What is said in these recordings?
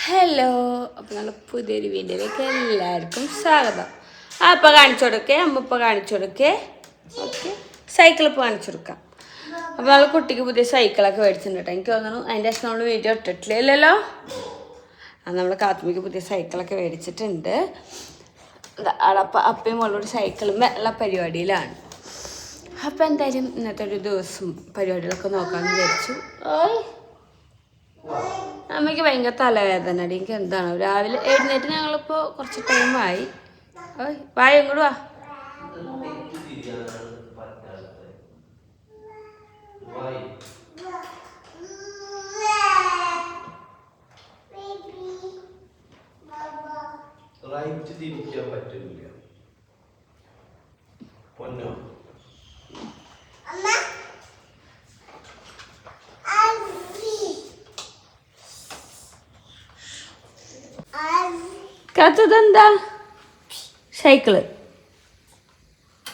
Hello, അപ്പോൾ നമ്മൾ പുതിയൊരു വീഡിയോയിലേക്ക് എല്ലാവർക്കും സ്വാഗതം. അപ്പോൾ കാണിച്ചു കൊടുക്കേ, അമ്മ ഇപ്പോൾ കാണിച്ചു കൊടുക്കേ. ഓക്കെ, സൈക്കിൾ ഇപ്പോൾ കാണിച്ചു കൊടുക്കാം. അപ്പോൾ നമ്മൾ കുട്ടിക്ക് പുതിയ സൈക്കിളൊക്കെ മേടിച്ചിട്ടുണ്ട് കേട്ടോ. എനിക്ക് തോന്നുന്നു അതിൻ്റെ ശേഷം നമ്മൾ വീഡിയോ ഇട്ടിട്ടില്ലല്ലോ. നമ്മൾ കാത്തുമ്മിക്ക് പുതിയ സൈക്കിളൊക്കെ മേടിച്ചിട്ടുണ്ട്. അപ്പയും മോളോട് സൈക്കിളും ഉള്ള പരിപാടിയിലാണ്. അപ്പോൾ എന്തായാലും ഇന്നത്തെ ഒരു ദിവസം പരിപാടികളൊക്കെ നോക്കാമെന്ന് വിചാരിച്ചു. അമ്മയ്ക്ക് ഭയങ്കര തലവേദന. എനിക്ക് എന്താണ് രാവിലെ എഴുന്നേറ്റ് ഞങ്ങളിപ്പോൾ കുറച്ച് ടൈമായി. വായ ഇങ്ങോട്ട് വാ. കാത്തതെന്താ സൈക്കിള്?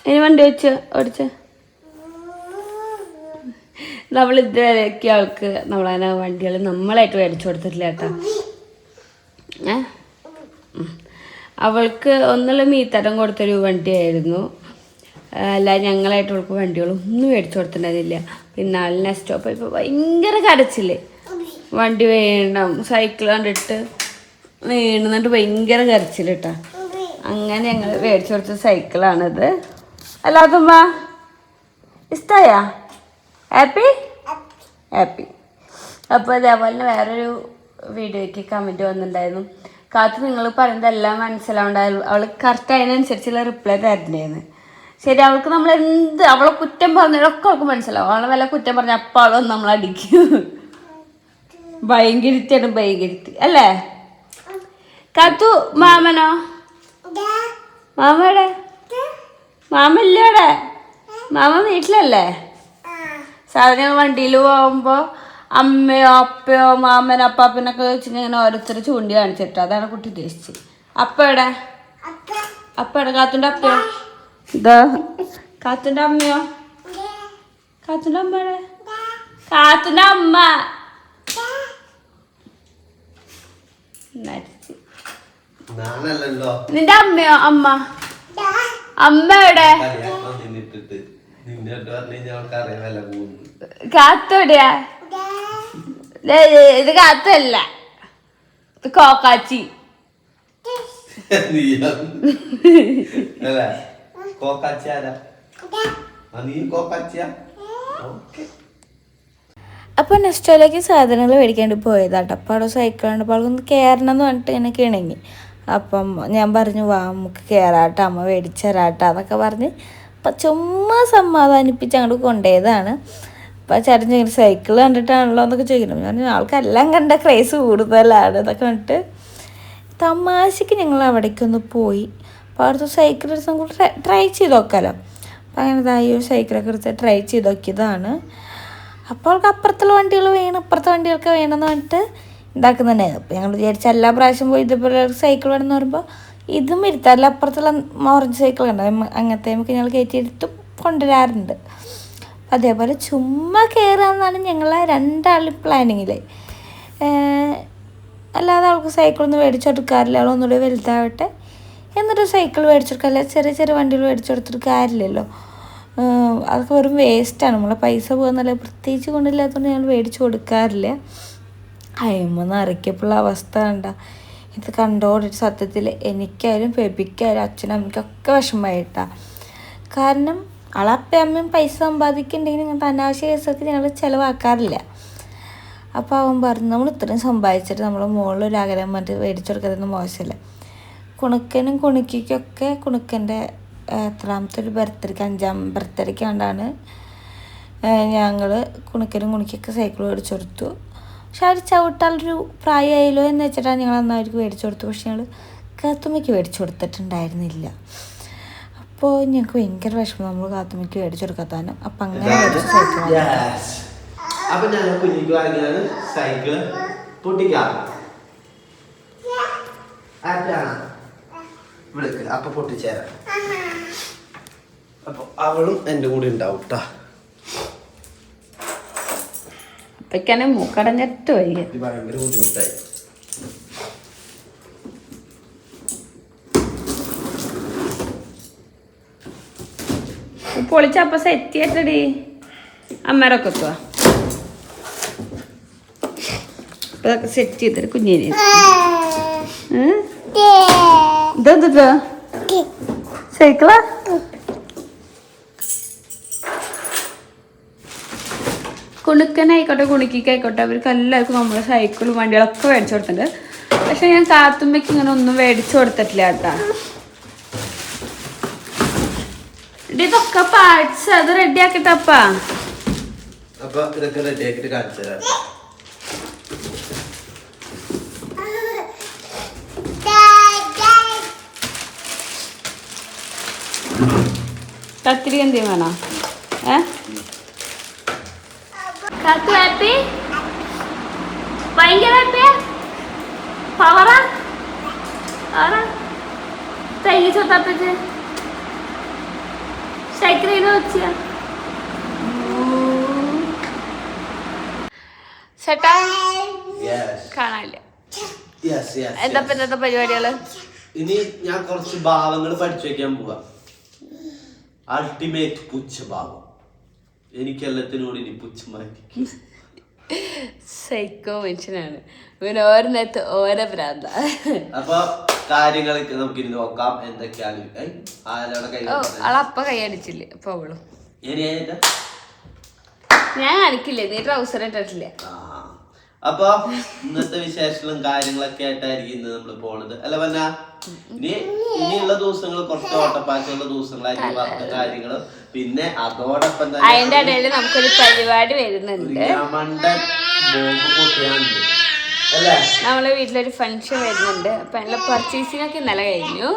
ഇനി വണ്ടി വെച്ച് ഓടിച്ച് നമ്മൾ ഇതുവരെയൊക്കെ ആൾക്ക് നമ്മളങ്ങനെ വണ്ടികൾ നമ്മളായിട്ട് മേടിച്ചു കൊടുത്തിട്ടില്ല കേട്ടോ. അവൾക്ക് ഒന്നുള്ള മീത്തരം കൊടുത്തൊരു വണ്ടിയായിരുന്നു. അല്ലാതെ ഞങ്ങളായിട്ട് അവൾക്ക് വണ്ടികളൊന്നും മേടിച്ചു കൊടുത്തിട്ടുണ്ടായിരുന്നില്ല. പിന്നെ ആളിനെ സ്റ്റോപ്പ് ഇപ്പോൾ ഭയങ്കര കരച്ചില്ലേ, വണ്ടി വേണം. സൈക്കിൾ കണ്ടിട്ട് വീണെന്നിട്ട് ഭയങ്കര കരച്ചിൽ കേട്ടോ. അങ്ങനെ ഞങ്ങൾ മേടിച്ചു കൊടുത്ത സൈക്കിളാണിത്. അല്ലാതുമ്പ ഇഷ്ടമായ? Happy happy. അപ്പോൾ അതേപോലെ തന്നെ വേറൊരു വീഡിയോയ്ക്ക് കമൻറ്റ് വന്നിട്ടുണ്ടായിരുന്നു. കാത്ത് നിങ്ങൾ പറയുന്നതെല്ലാം മനസ്സിലാവുണ്ടായിരുന്നു. അവൾ കറക്റ്റ് അതിനനുസരിച്ചുള്ള റിപ്ലൈ തരുന്നതായിരുന്നു. ശരി, അവൾക്ക് നമ്മൾ എന്ത് അവളെ കുറ്റം പറഞ്ഞതൊക്കെ അവൾക്ക് മനസ്സിലാവും. അവളെ വല്ല കുറ്റം പറഞ്ഞ അപ്പം അവളൊന്നും നമ്മളടിക്കും. ഭയങ്കരിത്തിയാണ് ഭയങ്കരിത്തി അല്ലേ കാത്തു? മാമനോ? മാമയുടെ മാമല്ലോടെ? മാമ വീട്ടിലല്ലേ? സാധനങ്ങൾ വണ്ടിയിൽ പോകുമ്പോൾ അമ്മയോ അപ്പയോ മാമനോ അപ്പാപ്പനൊക്കെ വെച്ചിട്ട് ഇങ്ങനെ ഓരോരുത്തർ ചൂണ്ടി കാണിച്ചിട്ടോ. അതാണ് കുട്ടി ഉദ്ദേശിച്ചത്. അപ്പയുടെ അപ്പയുടെ കാത്തുൻ്റെ അപ്പയോ? ഇതാ കാത്തുൻ്റെ അമ്മയോ? കാത്തുൻ്റെ അമ്മയുടെ കാത്തുൻ്റെ അമ്മ നിന്റെ അമ്മയോ? അമ്മ അമ്മയുടെ കാത്തോടെയാ? ഇത് കാത്തല്ല, ഇത് കോക്കാച്ചി. അപ്പോൾ നെസ്റ്റോയിലേക്ക് സാധനങ്ങൾ മേടിക്കാണ്ട് പോയതാട്ടോ. അപ്പോൾ അവിടെ സൈക്കിൾ കണ്ടപ്പോൾ അവൾക്കൊന്ന് കയറണം എന്ന് പറഞ്ഞിട്ട് ഇങ്ങനെ കിണങ്ങി. അപ്പം ഞാൻ പറഞ്ഞു വാ നമുക്ക് കയറാട്ടോ, അമ്മ മേടിച്ച് തരാട്ടോ എന്നൊക്കെ പറഞ്ഞ് അപ്പം ചുമ്മാ സമാധാനിപ്പിച്ച് അങ്ങോട്ട് കൊണ്ടുപോയതാണ്. അപ്പം ചേട്ടൻ ചോദിക്കുന്നത് സൈക്കിൾ കണ്ടിട്ടാണല്ലോ എന്നൊക്കെ ചോദിക്കണം. ഞാൻ ആൾക്കെല്ലാം കണ്ട ക്രേസ് കൂടുതലാണ് എന്നൊക്കെ പറഞ്ഞിട്ട് തമാശയ്ക്ക് ഞങ്ങൾ അവിടേക്കൊന്ന് പോയി. അപ്പോൾ അവിടുത്തെ സൈക്കിൾ എടുത്ത് നമുക്ക് ട്രൈ ചെയ്ത് നോക്കാമല്ലോ. അപ്പം അങ്ങനെ ഇതായി ഒരു സൈക്കിളൊക്കെ എടുത്ത് ട്രൈ ചെയ്ത് നോക്കിയതാണ്. അപ്പോൾ അവൾക്ക് അപ്പുറത്തുള്ള വണ്ടികൾ വേണം, ഇപ്പുറത്തെ വണ്ടികൾക്ക് വേണമെന്ന് പറഞ്ഞിട്ട് ഉണ്ടാക്കുന്നുണ്ട്. അപ്പോൾ ഞങ്ങൾ വിചാരിച്ച എല്ലാ പ്രാവശ്യം പോയി ഇതുപോലെ സൈക്കിൾ വേണമെന്ന് പറയുമ്പോൾ ഇതും ഇരുത്താറില്ല. അപ്പുറത്തുള്ള ഓറഞ്ച് സൈക്കിൾ കണ്ടോ, അങ്ങനത്തെ നമുക്ക് ഞങ്ങൾ കയറ്റിയെടുത്ത് കൊണ്ടുവരാറുണ്ട്. അതേപോലെ ചുമ്മാ കയറാമെന്നാണ് ഞങ്ങളെ രണ്ടാളും പ്ലാനിങ്ങിൽ. അല്ലാതെ അവൾക്ക് സൈക്കിളൊന്നും മേടിച്ചെടുക്കാറില്ല. അവളൊന്നുകൂടി വലുതാവട്ടെ എന്നിട്ട് സൈക്കിൾ മേടിച്ചെടുക്കാറില്ല. ചെറിയ ചെറിയ വണ്ടികൾ മേടിച്ചെടുത്തിട്ട് കാര്യമില്ലല്ലോ, അതൊക്കെ വെറും വേസ്റ്റാണ്. നമ്മളെ പൈസ പോകുന്നല്ല, പ്രത്യേകിച്ച് കൊണ്ടില്ലാത്തതുകൊണ്ട് ഞങ്ങൾ മേടിച്ച് കൊടുക്കാറില്ല. അയമെന്ന് അറിയിക്കപ്പുള്ള അവസ്ഥ കണ്ട ഇത് കണ്ടോടിട്ട് സത്യത്തിൽ എനിക്കായാലും ബേബിക്കായാലും അച്ഛനും അമ്മയ്ക്കൊക്കെ വിഷമമായിട്ടാണ്. കാരണം ആളപ്പയും അമ്മയും പൈസ സമ്പാദിക്കുന്നുണ്ടെങ്കിൽ ഇങ്ങനത്തെ അനാവശ്യ കേസൊക്കെ ഞങ്ങൾ ചിലവാക്കാറില്ല. അപ്പോൾ അവൻ പറഞ്ഞു നമ്മൾ ഇത്രയും സമ്പാദിച്ചിട്ട് നമ്മൾ മുകളിലൊരു ആഗ്രഹം പറഞ്ഞിട്ട് മേടിച്ചു കൊടുക്കാതെന്ന് മോശമല്ല. കുണുക്കനും കുണുക്കിക്കൊക്കെ കുണുക്കൻ്റെ എത്രാമത്തെ ഒരു ബർത്ത്ഡേക്ക് 5ാം ബർത്ത്ഡേക്ക് കണ്ടാണ് ഞങ്ങൾ കുണുക്കനും കുണുക്കിയൊക്കെ സൈക്കിൾ മേടിച്ചു കൊടുത്തു. പക്ഷെ അവർ ചവിട്ടാലൊരു പ്രായമായല്ലോ എന്ന് വെച്ചിട്ടാണ് ഞങ്ങൾ അന്ന് അവർക്ക് മേടിച്ചു കൊടുത്തു. പക്ഷെ ഞങ്ങൾ കാത്തുമ്മയ്ക്ക് മേടിച്ചു കൊടുത്തിട്ടുണ്ടായിരുന്നില്ല. അപ്പോൾ ഞങ്ങൾക്ക് ഭയങ്കര വിഷമം നമ്മൾ കാത്തുമ്മയ്ക്ക് മേടിച്ചു കൊടുക്കാത്തതാണ്. അപ്പം അങ്ങനെ മേടിച്ച സൈക്കിൾ പൊട്ടിക്കാം. അപ്പൊ പൊട്ടിച്ചേരാം. അപ്പൊ അവളും എൻ്റെ കൂടെ ഉണ്ടാവും കേട്ടോ. അപ്പൊക്കാനെ മൂക്കടഞ്ഞിട്ട് വയ്യ. ഭയങ്കര ബുദ്ധിമുട്ടായി. പൊളിച്ചപ്പോൾ സെറ്റ് ചെയ്തിട്ടടി അമ്മേരൊക്കെ എത്തുക. അതൊക്കെ സെറ്റ് ചെയ്തിട്ട് കുഞ്ഞിനെ ഇതെന്താ സൈക്കിളാ? കുണുക്കനായിക്കോട്ടെ കുണുക്കിക്കായിക്കോട്ടെ അവർക്ക് എല്ലാവർക്കും നമ്മൾ സൈക്കിളും വണ്ടികളൊക്കെ മേടിച്ചു കൊടുത്തിട്ടുണ്ട്. പക്ഷെ ഞാൻ കാത്തുമ്മയ്ക്ക് ഇങ്ങനെ ഒന്നും മേടിച്ചു കൊടുത്തിട്ടില്ല കേട്ടാ. ഇതൊക്കെ പാർട്സ് അത് റെഡി ആക്കിട്ടപ്പാ. കത്തിരി എന്തെങ്കിലും വേണോ? കാത്തു ഹാപ്പി? ഭയങ്കര ഹാപ്പിയാ? പവറാ? തയ്യിച്ചോ തപ്പിച്ച് സൈക്കിൾ ചെയ്ത് വെച്ചാ ചേട്ടാ കാണാനില്ല. എന്താ ഇന്നത്തെ പരിപാടികള്? ഇനി ഞാൻ കുറച്ച് ഭാവങ്ങൾ പഠിച്ചു വെക്കാൻ പോവാ. അൾട്ടിമേറ്റ് പുച്ഛഭാവം. എനിക്കെല്ലാത്തിനോട് ഇനി പുച്ഛമാക്കി. സൈക്കോ മനുഷ്യനാണ് ഇവന്. ഓരോ നേരത്ത് ഓരോ ഭ്രാന്ത. അപ്പൊ കാര്യങ്ങളൊക്കെ നമുക്ക് ഇനി നോക്കാം എന്തൊക്കെയാണ്. ആളപ്പ കൈയടിച്ചില്ലേ അപ്പൊ അവളും ഞാൻ കാണിക്കില്ലേ, നീ ട്രൗസർ ഇട്ടിട്ടില്ല. അപ്പൊ ഇന്നത്തെ വിശേഷങ്ങളും കാര്യങ്ങളൊക്കെ ആയിട്ടായിരിക്കും ഇന്ന് നമ്മള് പോണത് അല്ല പറഞ്ഞ. ഇനിയുള്ള ദിവസങ്ങൾ കുറച്ച് ഓട്ടപ്പാച്ചുള്ള ദിവസങ്ങളായിരിക്കും വർത്ത കാര്യങ്ങള്. പിന്നെ അതോടൊപ്പം തന്നെ അതിന്റെ ഇടയിൽ നമുക്കൊരു പരിപാടി വരുന്നുണ്ട്. നമ്മളെ വീട്ടിലൊരു ഫംഗ്ഷൻ വരുന്നുണ്ട്. അപ്പൊ അതിന്റെ പർച്ചേസിംഗ് ഒക്കെ ഇന്നലെ കഴിഞ്ഞു.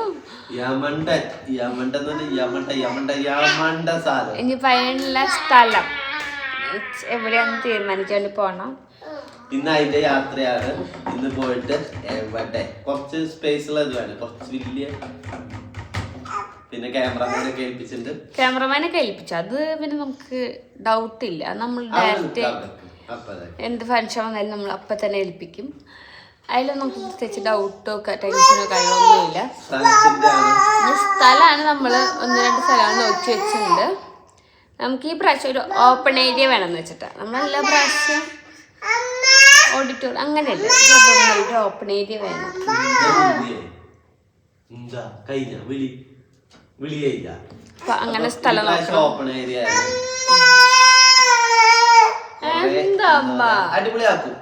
ഇനിയിപ്പോ അതിനുള്ള സ്ഥലം എവിടെയാന്ന് തീരുമാനിക്കാണ്ട് പോണം. ഇന്ന് അതിന്റെ യാത്രയാണ്. ഇന്ന് പോയിട്ട് എവിടെ കുറച്ച് സ്പേസ് ഉള്ളത് വേണം, കുറച്ച് വലിയ. പിന്നെ ക്യാമറമാനെ ഏൽപ്പിച്ചു. അത് പിന്നെ നമുക്ക് ഡൗട്ട് ഇല്ല. നമ്മൾ ഡയറക്റ്റ് എന്ത് ഫംഗ്ഷൻ വന്നാലും നമ്മൾ അപ്പം തന്നെ ഏൽപ്പിക്കും. അതിലൊന്നും നമുക്ക് പ്രത്യേകിച്ച് ഡൗട്ടോ ടെൻഷനോ കാര്യങ്ങളൊന്നുമില്ല. സ്ഥലമാണ് നമ്മൾ 1-2 സ്ഥലങ്ങൾ നോക്കി വെച്ചിട്ടുണ്ട്. നമുക്ക് ഈ പ്രാവശ്യം ഒരു ഓപ്പൺ ഏരിയ വേണമെന്ന് വെച്ചിട്ടാ. നമ്മളെല്ലാ പ്രാവശ്യം ഓഡിറ്റോറിയം അങ്ങനെയല്ല, ഒരു ഓപ്പൺ ഏരിയ വേണം. അങ്ങനെ സ്ഥലം അടിപൊളിയാക്കും.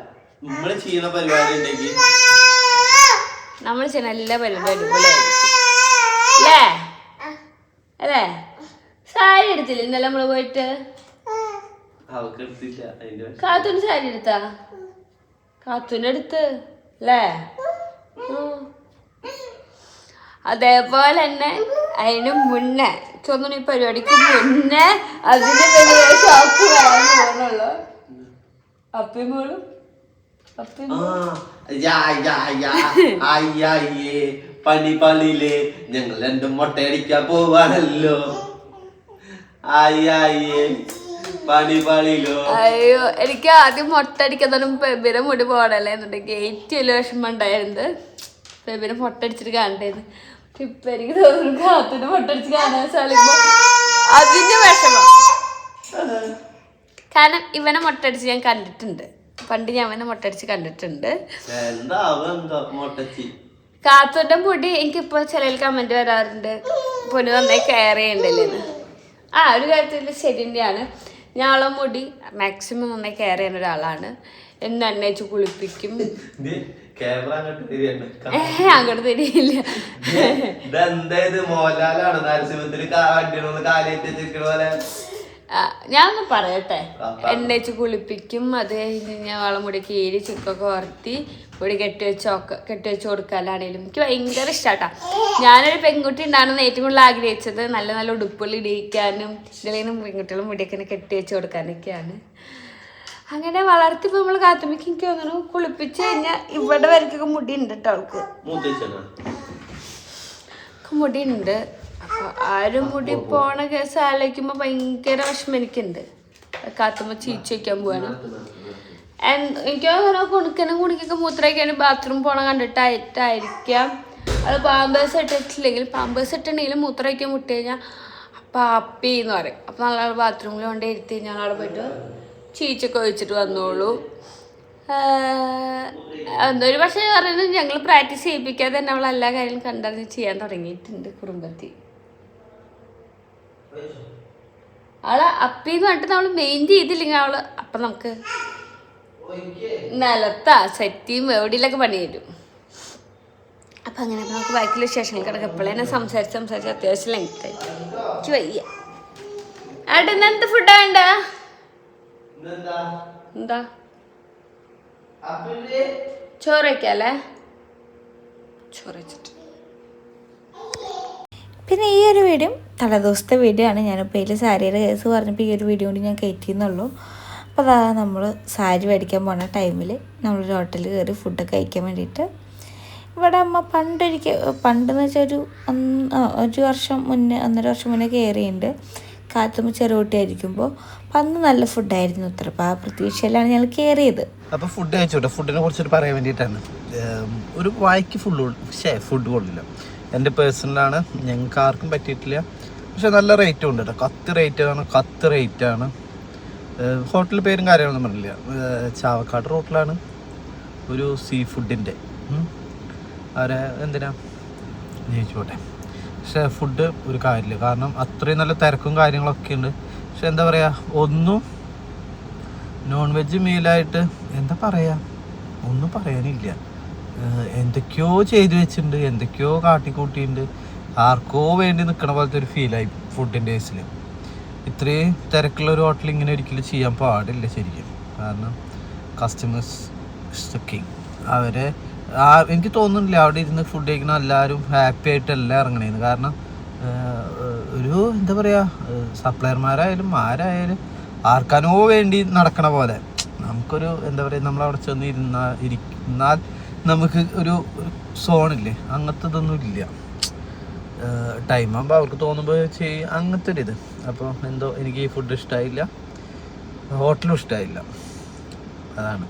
നമ്മള് ചെയ്യുന്ന പരിപാടി ഉണ്ടെങ്കിൽ നമ്മൾ ചെയ്യുന്ന എല്ലാ പരിപാടി അടിപൊളിയായിരിക്കും അല്ലേ? അല്ലേ? സാരി എടുത്തില്ല ഇന്നലെ നമ്മള് പോയിട്ട്? കാത്തൂന് സാരി എടുത്താ? കാത്തൂന് എടുത്ത് അല്ലേ? അതേപോലെ തന്നെ അതിന് മുന്നേ ഈ പരിപാടിക്ക് മുന്നേ അതിന്റെ ഷോപ്പ് വരാൻ പോകുന്നുള്ളു. അപ്പിമോളും പണിപ്പാളിയില് ഞങ്ങൾ രണ്ടും മുട്ടയടിക്കാൻ പോവാണല്ലോ. അയ്യോ, എനിക്ക് ആദ്യം മുട്ട അടിക്കാൻ പെബിനെ മുടി പോകണല്ലേ എന്നുണ്ടെങ്കിൽ ഏറ്റവും വലിയ വിഷമം ഉണ്ടായിരുന്നത് പെബിനെ മുട്ട അടിച്ചിട്ട് കാണണ്ടായിരുന്നു. ഇപ്പൊ എനിക്ക് തോന്നുന്നു കാത്തിന് മുട്ട അടിച്ച് കാണാൻ സാധിക്കുമ്പോ അതിന്റെ വിഷമം. കാരണം ഇവനെ മുട്ടടിച്ച് ഞാൻ കണ്ടിട്ടുണ്ട്. പണ്ട് ഞാൻ അവനെ മുട്ടടിച്ച് കണ്ടിട്ടുണ്ട്. കാത്തുന്റെ മുടി എനിക്കിപ്പോ ചില കമന്റ് വരാറുണ്ട്, പൊന്നു നന്നായി കെയർ ചെയ്യണ്ടല്ലേന്ന്. ഒരു കാര്യത്തിൽ ശരി തന്നെയാണ്. ഞാളെ മുടി മാക്സിമം നന്നായി കെയർ ചെയ്യുന്ന ഒരാളാണ്. എന്നെ അന്നയിച്ച് കുളിപ്പിക്കും. അങ്ങോട്ട് തിരിയില്ല. ഞാനൊന്ന് പറയട്ടെ, എണ്ണേച്ച് കുളിപ്പിക്കും. അത് കഴിഞ്ഞ് ഞാൻ വളമുടി കീരി ചുക്കൊക്കെ വറുത്തി മുടി കെട്ടിവെച്ച് കൊടുക്കാനാണേലും എനിക്ക് ഭയങ്കര ഇഷ്ടാട്ടാ. ഞാനൊരു പെൺകുട്ടി ഉണ്ടാണെന്ന് ഏറ്റവും കൂടുതൽ ആഗ്രഹിച്ചത് നല്ല നല്ല ഉടുപ്പുകൾ ഇടിയിക്കാനും ഇതിലേനും പെൺകുട്ടികളും മുടിയൊക്കെ കെട്ടിവെച്ച് കൊടുക്കാനൊക്കെയാണ്. അങ്ങനെ വളർത്തിപ്പോ നമ്മള് കാത്തുമ്പിക്ക് എനിക്ക് തോന്നുന്നു കുളിപ്പിച്ച് കഴിഞ്ഞാൽ ഇവിടെ വരക്കൊക്കെ മുടി ഉണ്ട് കേട്ടോ. അവൾക്ക് മുടി ഉണ്ട്. അപ്പൊ ആരും മുടി പോണ കേസ് ആലോചിക്കുമ്പോ ഭയങ്കര വിഷമം എനിക്കുണ്ട്. കാത്തുമ്പോ ചീച്ചു വയ്ക്കാൻ പോവാണ്. എനിക്ക് തോന്നുന്നു കുണിക്കൊക്കെ മൂത്രമൊക്കെയാണ് ബാത്റൂം പോണ കണ്ടിട്ടായിരിക്കാം. അത് പാമ്പേഴ്സ് ഇട്ടിട്ടില്ലെങ്കിൽ പാമ്പേഴ്സ് ഇട്ടുണ്ടെങ്കിലും മൂത്രം വയ്ക്കാൻ മുട്ടി കഴിഞ്ഞാൽ പാപ്പി എന്ന് പറയും. അപ്പോൾ നമ്മളവിടെ ബാത്റൂമിൽ കൊണ്ട് ഇരുത്തി ഞങ്ങളവിടെ പോയിട്ട് ചീച്ചൊക്കെ ഒഴിച്ചിട്ട് വന്നോളൂ. എന്തൊരു പക്ഷേ പറയുന്നത് ഞങ്ങൾ പ്രാക്ടീസ് ചെയ്യിപ്പിക്കാതെ തന്നെ അവൾ എല്ലാ കാര്യങ്ങളും കണ്ടറിഞ്ഞ് ചെയ്യാൻ തുടങ്ങിയിട്ടുണ്ട് കുടുംബത്തിൽ. അവളെ അപ്പിന്ന് പറഞ്ഞിട്ട് നമ്മൾ മെയിൻ ചെയ്തില്ലെങ്കിൽ അവള് അപ്പം നമുക്ക് നിലത്താ സെറ്റിയും എവിടെയൊക്കെ പണി തരും. അപ്പം അങ്ങനെ നമുക്ക് ബാക്കിയുള്ള വിശേഷങ്ങൾ കിടക്കും. എപ്പോഴേനെ സംസാരിച്ച് അത്യാവശ്യം ലെങ്തായി എനിക്ക് വയ്യ. ഏട്ടാ ഇന്ന് എന്ത് ഫുഡാ വേണ്ട? എന്താ ചോറ് വയ്ക്കല്ലേ? ചോറ് വെച്ചിട്ട് പിന്നെ ഈ ഒരു വീഡിയോ തലേദിവസത്തെ വീഡിയോ ആണ്. ഞാനിപ്പോൾ ഇതിൽ സാരിയുടെ കേസ് പറഞ്ഞപ്പോൾ ഈ ഒരു വീഡിയോ കൊണ്ട് ഞാൻ കയറ്റിയെന്നുള്ളൂ. അപ്പോൾ അതാ നമ്മൾ സാരി മേടിക്കാൻ പോകുന്ന ടൈമിൽ നമ്മളൊരു ഹോട്ടലിൽ കയറി ഫുഡൊക്കെ കഴിക്കാൻ വേണ്ടിയിട്ട്. ഇവിടെ അമ്മ പണ്ടെന്ന് വെച്ചാൽ ഒരു വർഷം മുന്നേ 1.5 വർഷം മുന്നേ കയറിയിട്ടുണ്ട്. കാത്തുമ്പോൾ ചെറുകുട്ടിയായിരിക്കുമ്പോൾ അപ്പം അന്ന് നല്ല ഫുഡായിരുന്നു. അപ്പോൾ ആ പ്രതീക്ഷയിലാണ് ഞങ്ങൾ കയറിയത്. അപ്പോൾ ഫുഡ് കഴിച്ചോട്ടെ. ഫുഡിനെ കുറിച്ചിട്ട് പറയാൻ വേണ്ടിയിട്ടാണ്. ഒരു വായിക്ക് ഫുഡ് കൊള്ളില്ല. എൻ്റെ പേഴ്സണലാണ്, ഞങ്ങൾക്ക് ആർക്കും പറ്റിയിട്ടില്ല. പക്ഷെ നല്ല റേറ്റും ഉണ്ട് കേട്ടോ. കത്ത് റേറ്റാണ്. ഹോട്ടൽ പേരും കാര്യങ്ങളൊന്നും പറഞ്ഞില്ല. ചാവക്കാട് റോട്ടിലാണ് ഒരു സീ ഫുഡിൻ്റെ അവരെ എന്തിനാ ജയിച്ചോട്ടെ. പക്ഷേ ഫുഡ് ഒരു കാര്യമില്ല. കാരണം അത്രയും നല്ല തിരക്കും കാര്യങ്ങളൊക്കെ ഉണ്ട്. പക്ഷെ എന്താ പറയുക, ഒന്നും നോൺ വെജ് മീലായിട്ട് എന്താ പറയുക, ഒന്നും പറയാനില്ല. എന്തൊക്കെയോ ചെയ്തു വെച്ചിട്ടുണ്ട്, എന്തൊക്കെയോ കാട്ടിക്കൂട്ടിയിട്ടുണ്ട്. ആർക്കോ വേണ്ടി നിൽക്കണ പോലത്തെ ഒരു ഫീലായി ഫുഡിൻ്റെ കേസിൽ. ഇത്രയും തിരക്കുള്ള ഒരു ഹോട്ടൽ ഇങ്ങനെ ഒരിക്കലും ചെയ്യാൻ പാടില്ല ശരിക്കും. കാരണം കസ്റ്റമേഴ്സ് കിങ്. അവരെ എനിക്ക് തോന്നുന്നില്ല അവിടെ ഇരുന്ന് ഫുഡ് കഴിക്കണം എല്ലാവരും ഹാപ്പി ആയിട്ടല്ല ഇറങ്ങണേന്ന്. കാരണം ഒരു എന്താ പറയുക, സപ്ലയർമാരായാലും ആരായാലും ആർക്കാനോ വേണ്ടി നടക്കണ പോലെ. നമുക്കൊരു എന്താ പറയുക, നമ്മളവിടെ ചെന്ന് ഇരുന്നാൽ നമുക്ക് ഒരു സോണില്ലേ, അങ്ങനത്തെ ഇതൊന്നും ഇല്ല. ടൈം ആകുമ്പോൾ അവർക്ക് തോന്നുമ്പോൾ ചെയ്യും, അങ്ങനത്തെ ഒരു ഇത്. അപ്പോൾ എന്തോ എനിക്ക് ഈ ഫുഡ് ഇഷ്ടമായില്ല, ഹോട്ടലും ഇഷ്ടമായില്ല. അതാണ്.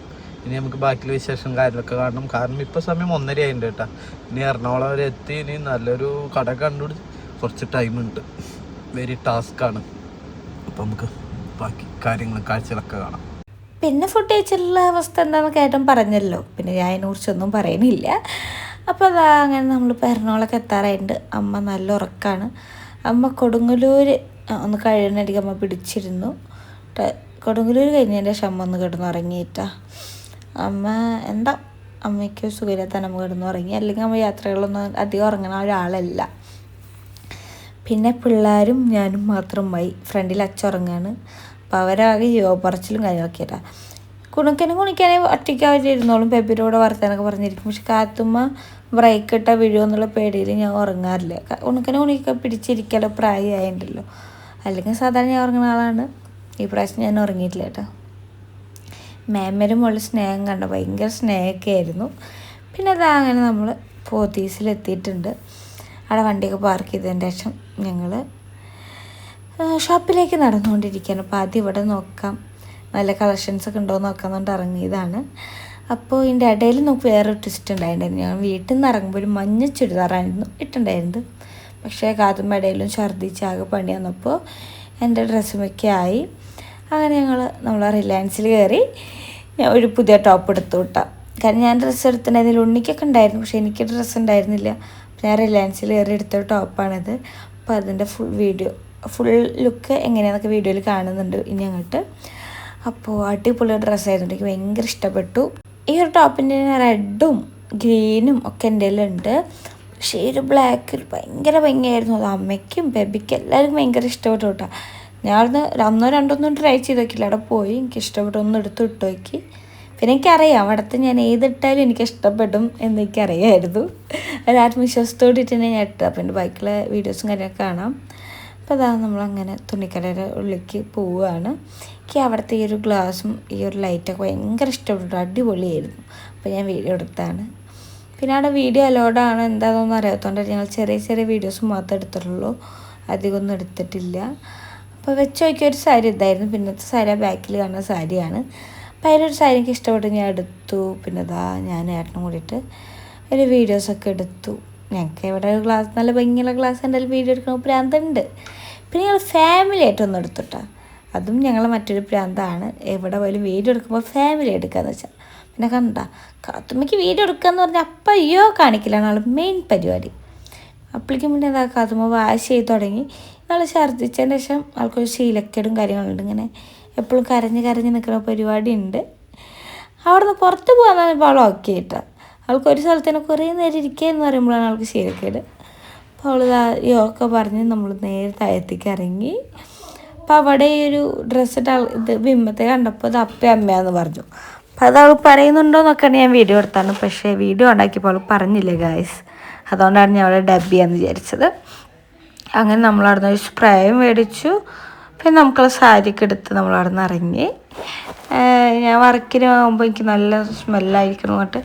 ഇനി നമുക്ക് ബാക്കിയുള്ള വിശേഷം കാര്യങ്ങളൊക്കെ കാണണം. കാരണം ഇപ്പോൾ സമയം 1:30 ആയിട്ടുണ്ട് കേട്ടോ. ഇനി എറണാകുളം വരെ എത്തി ഇനി നല്ലൊരു കട കണ്ടുപിടിച്ച് കുറച്ച് ടൈമുണ്ട്. വെരി ടാസ്ക്കാണ്. അപ്പോൾ നമുക്ക് ബാക്കി കാര്യങ്ങളും കാഴ്ചകളൊക്കെ കാണാം. പിന്നെ ഫുഡ് കഴിച്ചിട്ടുള്ള അവസ്ഥ എന്താണെന്ന് കേട്ടും പറഞ്ഞല്ലോ. പിന്നെ ഞാൻ അതിനെക്കുറിച്ചൊന്നും പറയുന്നില്ല. അപ്പോൾ അതാ അങ്ങനെ നമ്മളിപ്പോൾ എറണാകുളമൊക്കെ എത്താറായിട്ടുണ്ട്. അമ്മ നല്ല ഉറക്കമാണ്. അമ്മ കൊടുങ്ങല്ലൂർ ഒന്ന് കഴിയുന്നതിലേക്ക് അമ്മ പിടിച്ചിരുന്നു. കൊടുങ്ങല്ലൂർ കഴിഞ്ഞതിൻ്റെ ശേഷം അമ്മ ഒന്ന് കിടന്ന് ഉറങ്ങിയിട്ടാ. അമ്മ എന്താ അമ്മയ്ക്ക് സുഖമില്ലാത്ത അമ്മ കിടന്ന് ഉറങ്ങി. അല്ലെങ്കിൽ അമ്മ യാത്രകളൊന്നും അധികം ഉറങ്ങുന്ന ഒരാളല്ല. പിന്നെ പിള്ളേരും ഞാനും മാത്രമായി. ഫ്രണ്ടിൽ അച്ഛൻ ഉറങ്ങാണ്. അപ്പോൾ അവരാകെ പറച്ചിലും കാര്യങ്ങളൊക്കെ ആയിട്ടാ. കുണിക്കാനെ ഒറ്റയ്ക്ക് ഇരുന്നോളും. പെപ്പിലൂടെ വർത്താനൊക്കെ പറഞ്ഞിരിക്കും. പക്ഷെ കാത്തുമ്മ ബ്രേക്ക് ഇട്ടാൽ വീഴുമോ എന്നുള്ള പേടിയിൽ ഞാൻ ഉറങ്ങാറില്ല. കുണിക്ക പിടിച്ചിരിക്കാലോ, പ്രായമായിട്ടുണ്ടല്ലോ. അല്ലെങ്കിൽ സാധാരണ ഞാൻ ഉറങ്ങുന്ന ആളാണ്. ഈ പ്രാവശ്യം ഞാൻ ഉറങ്ങിയിട്ടില്ല കേട്ടോ. മേമരും മുകളിൽ സ്നേഹം കണ്ട ഭയങ്കര സ്നേഹമൊക്കെ ആയിരുന്നു. പിന്നെ അതാ അങ്ങനെ നമ്മൾ പോത്തീസിലെത്തിയിട്ടുണ്ട്. അവിടെ വണ്ടിയൊക്കെ പാർക്ക് ചെയ്തതിൻ്റെ ശേഷം ഞങ്ങൾ ഷോപ്പിലേക്ക് നടന്നുകൊണ്ടിരിക്കുകയാണ്. അപ്പോൾ ആദ്യം ഇവിടെ നോക്കാം, നല്ല കളക്ഷൻസൊക്കെ ഉണ്ടോ എന്ന് നോക്കാമെന്നുകൊണ്ട് ഇറങ്ങിയതാണ്. അപ്പോൾ ഇതിൻ്റെ ഇടയിൽ നമുക്ക് വേറൊരു ട്വിസ്റ്റ് ഉണ്ടായിട്ടുണ്ടായിരുന്നു. ഞങ്ങൾ വീട്ടിൽ നിന്ന് ഇറങ്ങുമ്പോൾ ഒരു മഞ്ഞ ചുരിദാറായിരുന്നു ഇട്ടുണ്ടായിരുന്നത്. പക്ഷേ കാതും ഇടയിലും ഛർദ്ദിച്ച് ആകെ പണി വന്നപ്പോൾ എൻ്റെ ഡ്രസ്സുമൊക്കെ ആയി. അങ്ങനെ നമ്മൾ റിലയൻസിൽ കയറി ഞാൻ ഒരു പുതിയ ടോപ്പ് എടുത്തു വിട്ടാം. കാരണം ഞാൻ ഡ്രസ്സ് എടുത്തിട്ടുണ്ടായിരുന്നില്ല. ഉണ്ണിക്കൊക്കെ ഉണ്ടായിരുന്നു, പക്ഷേ എനിക്ക് ഡ്രസ്സ് ഉണ്ടായിരുന്നില്ല. അപ്പോൾ ഞാൻ റിലയൻസിൽ കയറി എടുത്തൊരു ടോപ്പാണിത്. അപ്പോൾ അതിൻ്റെ ഫുൾ ലുക്ക് എങ്ങനെയാണെന്നൊക്കെ വീഡിയോയിൽ കാണുന്നുണ്ട് ഇനി അങ്ങോട്ട്. അപ്പോൾ അടിപൊളി ഡ്രസ്സായിരുന്നു, എനിക്ക് ഭയങ്കര ഇഷ്ടപ്പെട്ടു. ഈ ഒരു ടോപ്പിൻ്റെ റെഡും ഗ്രീനും ഒക്കെ എൻ്റെ കയ്യിലുണ്ട്. പക്ഷേ ഈ ഒരു ബ്ലാക്ക് ഭയങ്കര ഭംഗിയായിരുന്നു. അത് അമ്മയ്ക്കും ബേബിക്കും എല്ലാവർക്കും ഭയങ്കര ഇഷ്ടപ്പെട്ടു കേട്ടോ. ഞാൻ ഒന്നോ രണ്ടൊന്നും ട്രൈ ചെയ്ത് നോക്കില്ല. അവിടെ പോയി എനിക്ക് ഇഷ്ടപ്പെട്ടു, ഒന്ന് എടുത്ത് ഇട്ട് നോക്കി. പിന്നെ എനിക്കറിയാം അവിടുത്തെ ഞാൻ ഏതിട്ടാലും എനിക്ക് ഇഷ്ടപ്പെടും എന്ന് എനിക്കറിയായിരുന്നു. ഒരു ആത്മവിശ്വാസത്തോടെ തന്നെ ഞാൻ ഇട്ടു. അപ്പോൾ എൻ്റെ ബാക്കിയുള്ള വീഡിയോസും കാര്യമൊക്കെ കാണാം. അപ്പോൾ അതാ നമ്മളങ്ങനെ തുണിക്കടയുടെ ഉള്ളിലേക്ക് പോവുകയാണ്. എനിക്ക് അവിടുത്തെ ഈ ഒരു ഗ്ലാസും ഈ ഒരു ലൈറ്റൊക്കെ ഭയങ്കര ഇഷ്ടപ്പെട്ടു, അടിപൊളിയായിരുന്നു. അപ്പോൾ ഞാൻ വീഡിയോ എടുത്താണ്. പിന്നെ അവിടെ വീഡിയോ അലോഡാണ് എന്താണെന്നൊന്നും അറിയാത്തതുകൊണ്ട് ഞങ്ങൾ ചെറിയ ചെറിയ വീഡിയോസ് മാത്രമേ എടുത്തിട്ടുള്ളൂ, അധികമൊന്നും എടുത്തിട്ടില്ല. അപ്പോൾ വെച്ച് നോക്കിയ ഒരു സാരി ഇതായിരുന്നു. പിന്നത്തെ സാരി ബാക്കിൽ കാണുന്ന സാരിയാണ്. അപ്പോൾ അതിലൊരു സാരി എനിക്ക് ഇഷ്ടപ്പെട്ടു, ഞാൻ എടുത്തു. പിന്നെ ഇതാ ഞാൻ ഏട്ടനും കൂടിയിട്ട് ഒരു വീഡിയോസൊക്കെ എടുത്തു. ഞങ്ങൾക്ക് ഇവിടെ ഒരു ഗ്ലാസ് നല്ല ഭംഗിയുള്ള ഗ്ലാസ് എന്തായാലും വീഡിയോ എടുക്കണ പ്രാന്തുണ്ട്. പിന്നെ ഞങ്ങൾ ഫാമിലി ആയിട്ടൊന്നും എടുത്തിട്ടാ. അതും ഞങ്ങൾ മറ്റൊരു പ്രാന്താണ്. എവിടെ പോയാലും വീഡിയോ എടുക്കുമ്പോൾ ഫാമിലി എടുക്കാന്ന് വെച്ചാൽ. പിന്നെ കണ്ട കാത്തുമ്മയ്ക്ക് വീഡിയോ എടുക്കാന്ന് പറഞ്ഞാൽ അപ്പം അയ്യോ കാണിക്കലാണ് ആൾ മെയിൻ പരിപാടി. അപ്പോഴേക്കും പിന്നെ എന്താ കാത്തുമ്മ വാശി ചെയ്ത് തുടങ്ങി. നാൾ ഛർദ്ദിച്ചതിന് ശേഷം ആൾക്കൊരു ശീലക്കേടും കാര്യങ്ങളുണ്ട്. ഇങ്ങനെ എപ്പോഴും കരഞ്ഞ് നിൽക്കുന്ന പരിപാടി ഉണ്ട്. അവിടെ നിന്ന് പുറത്ത് പോകാൻ ഇപ്പോൾ അവൾ ഓക്കെ ആയിട്ടാ. അവൾക്ക് ഒരു സ്ഥലത്ത് തന്നെ കുറേ നേരം ഇരിക്കുക എന്ന് പറയുമ്പോഴാണ് അവൾക്ക് ശീലക്കേട്. അപ്പോൾ അവൾ യോഗ പറഞ്ഞ് നമ്മൾ നേരെ താഴത്തേക്ക് ഇറങ്ങി. അപ്പോൾ അവിടെ ഈ ഒരു ഡ്രസ്സ് ഇത് ബിംബത്തെ കണ്ടപ്പോൾ അത് അമ്മയാന്ന് പറഞ്ഞു. അപ്പോൾ അത് അവൾ പറയുന്നുണ്ടോയെന്നൊക്കെയാണ് ഞാൻ വീഡിയോ എടുത്താണ്. പക്ഷേ വീഡിയോ ഉണ്ടാക്കിയപ്പോൾ അവൾ പറഞ്ഞില്ല ഗായ്സ്. അതുകൊണ്ടാണ് ഞാൻ അവളെ ഡബ് ചെയ്യാമെന്ന് വിചാരിച്ചത്. അങ്ങനെ നമ്മളവിടുന്ന് ഒരു സ്പ്രേയും മേടിച്ചു. പിന്നെ നമുക്കുള്ള സാരിയൊക്കെ എടുത്ത് നമ്മളവിടെ നിന്ന് ഇറങ്ങി. ഞാൻ വർക്കിന് പോകുമ്പോൾ എനിക്ക് നല്ല സ്മെല്ലായിരിക്കണം എന്നിട്ട്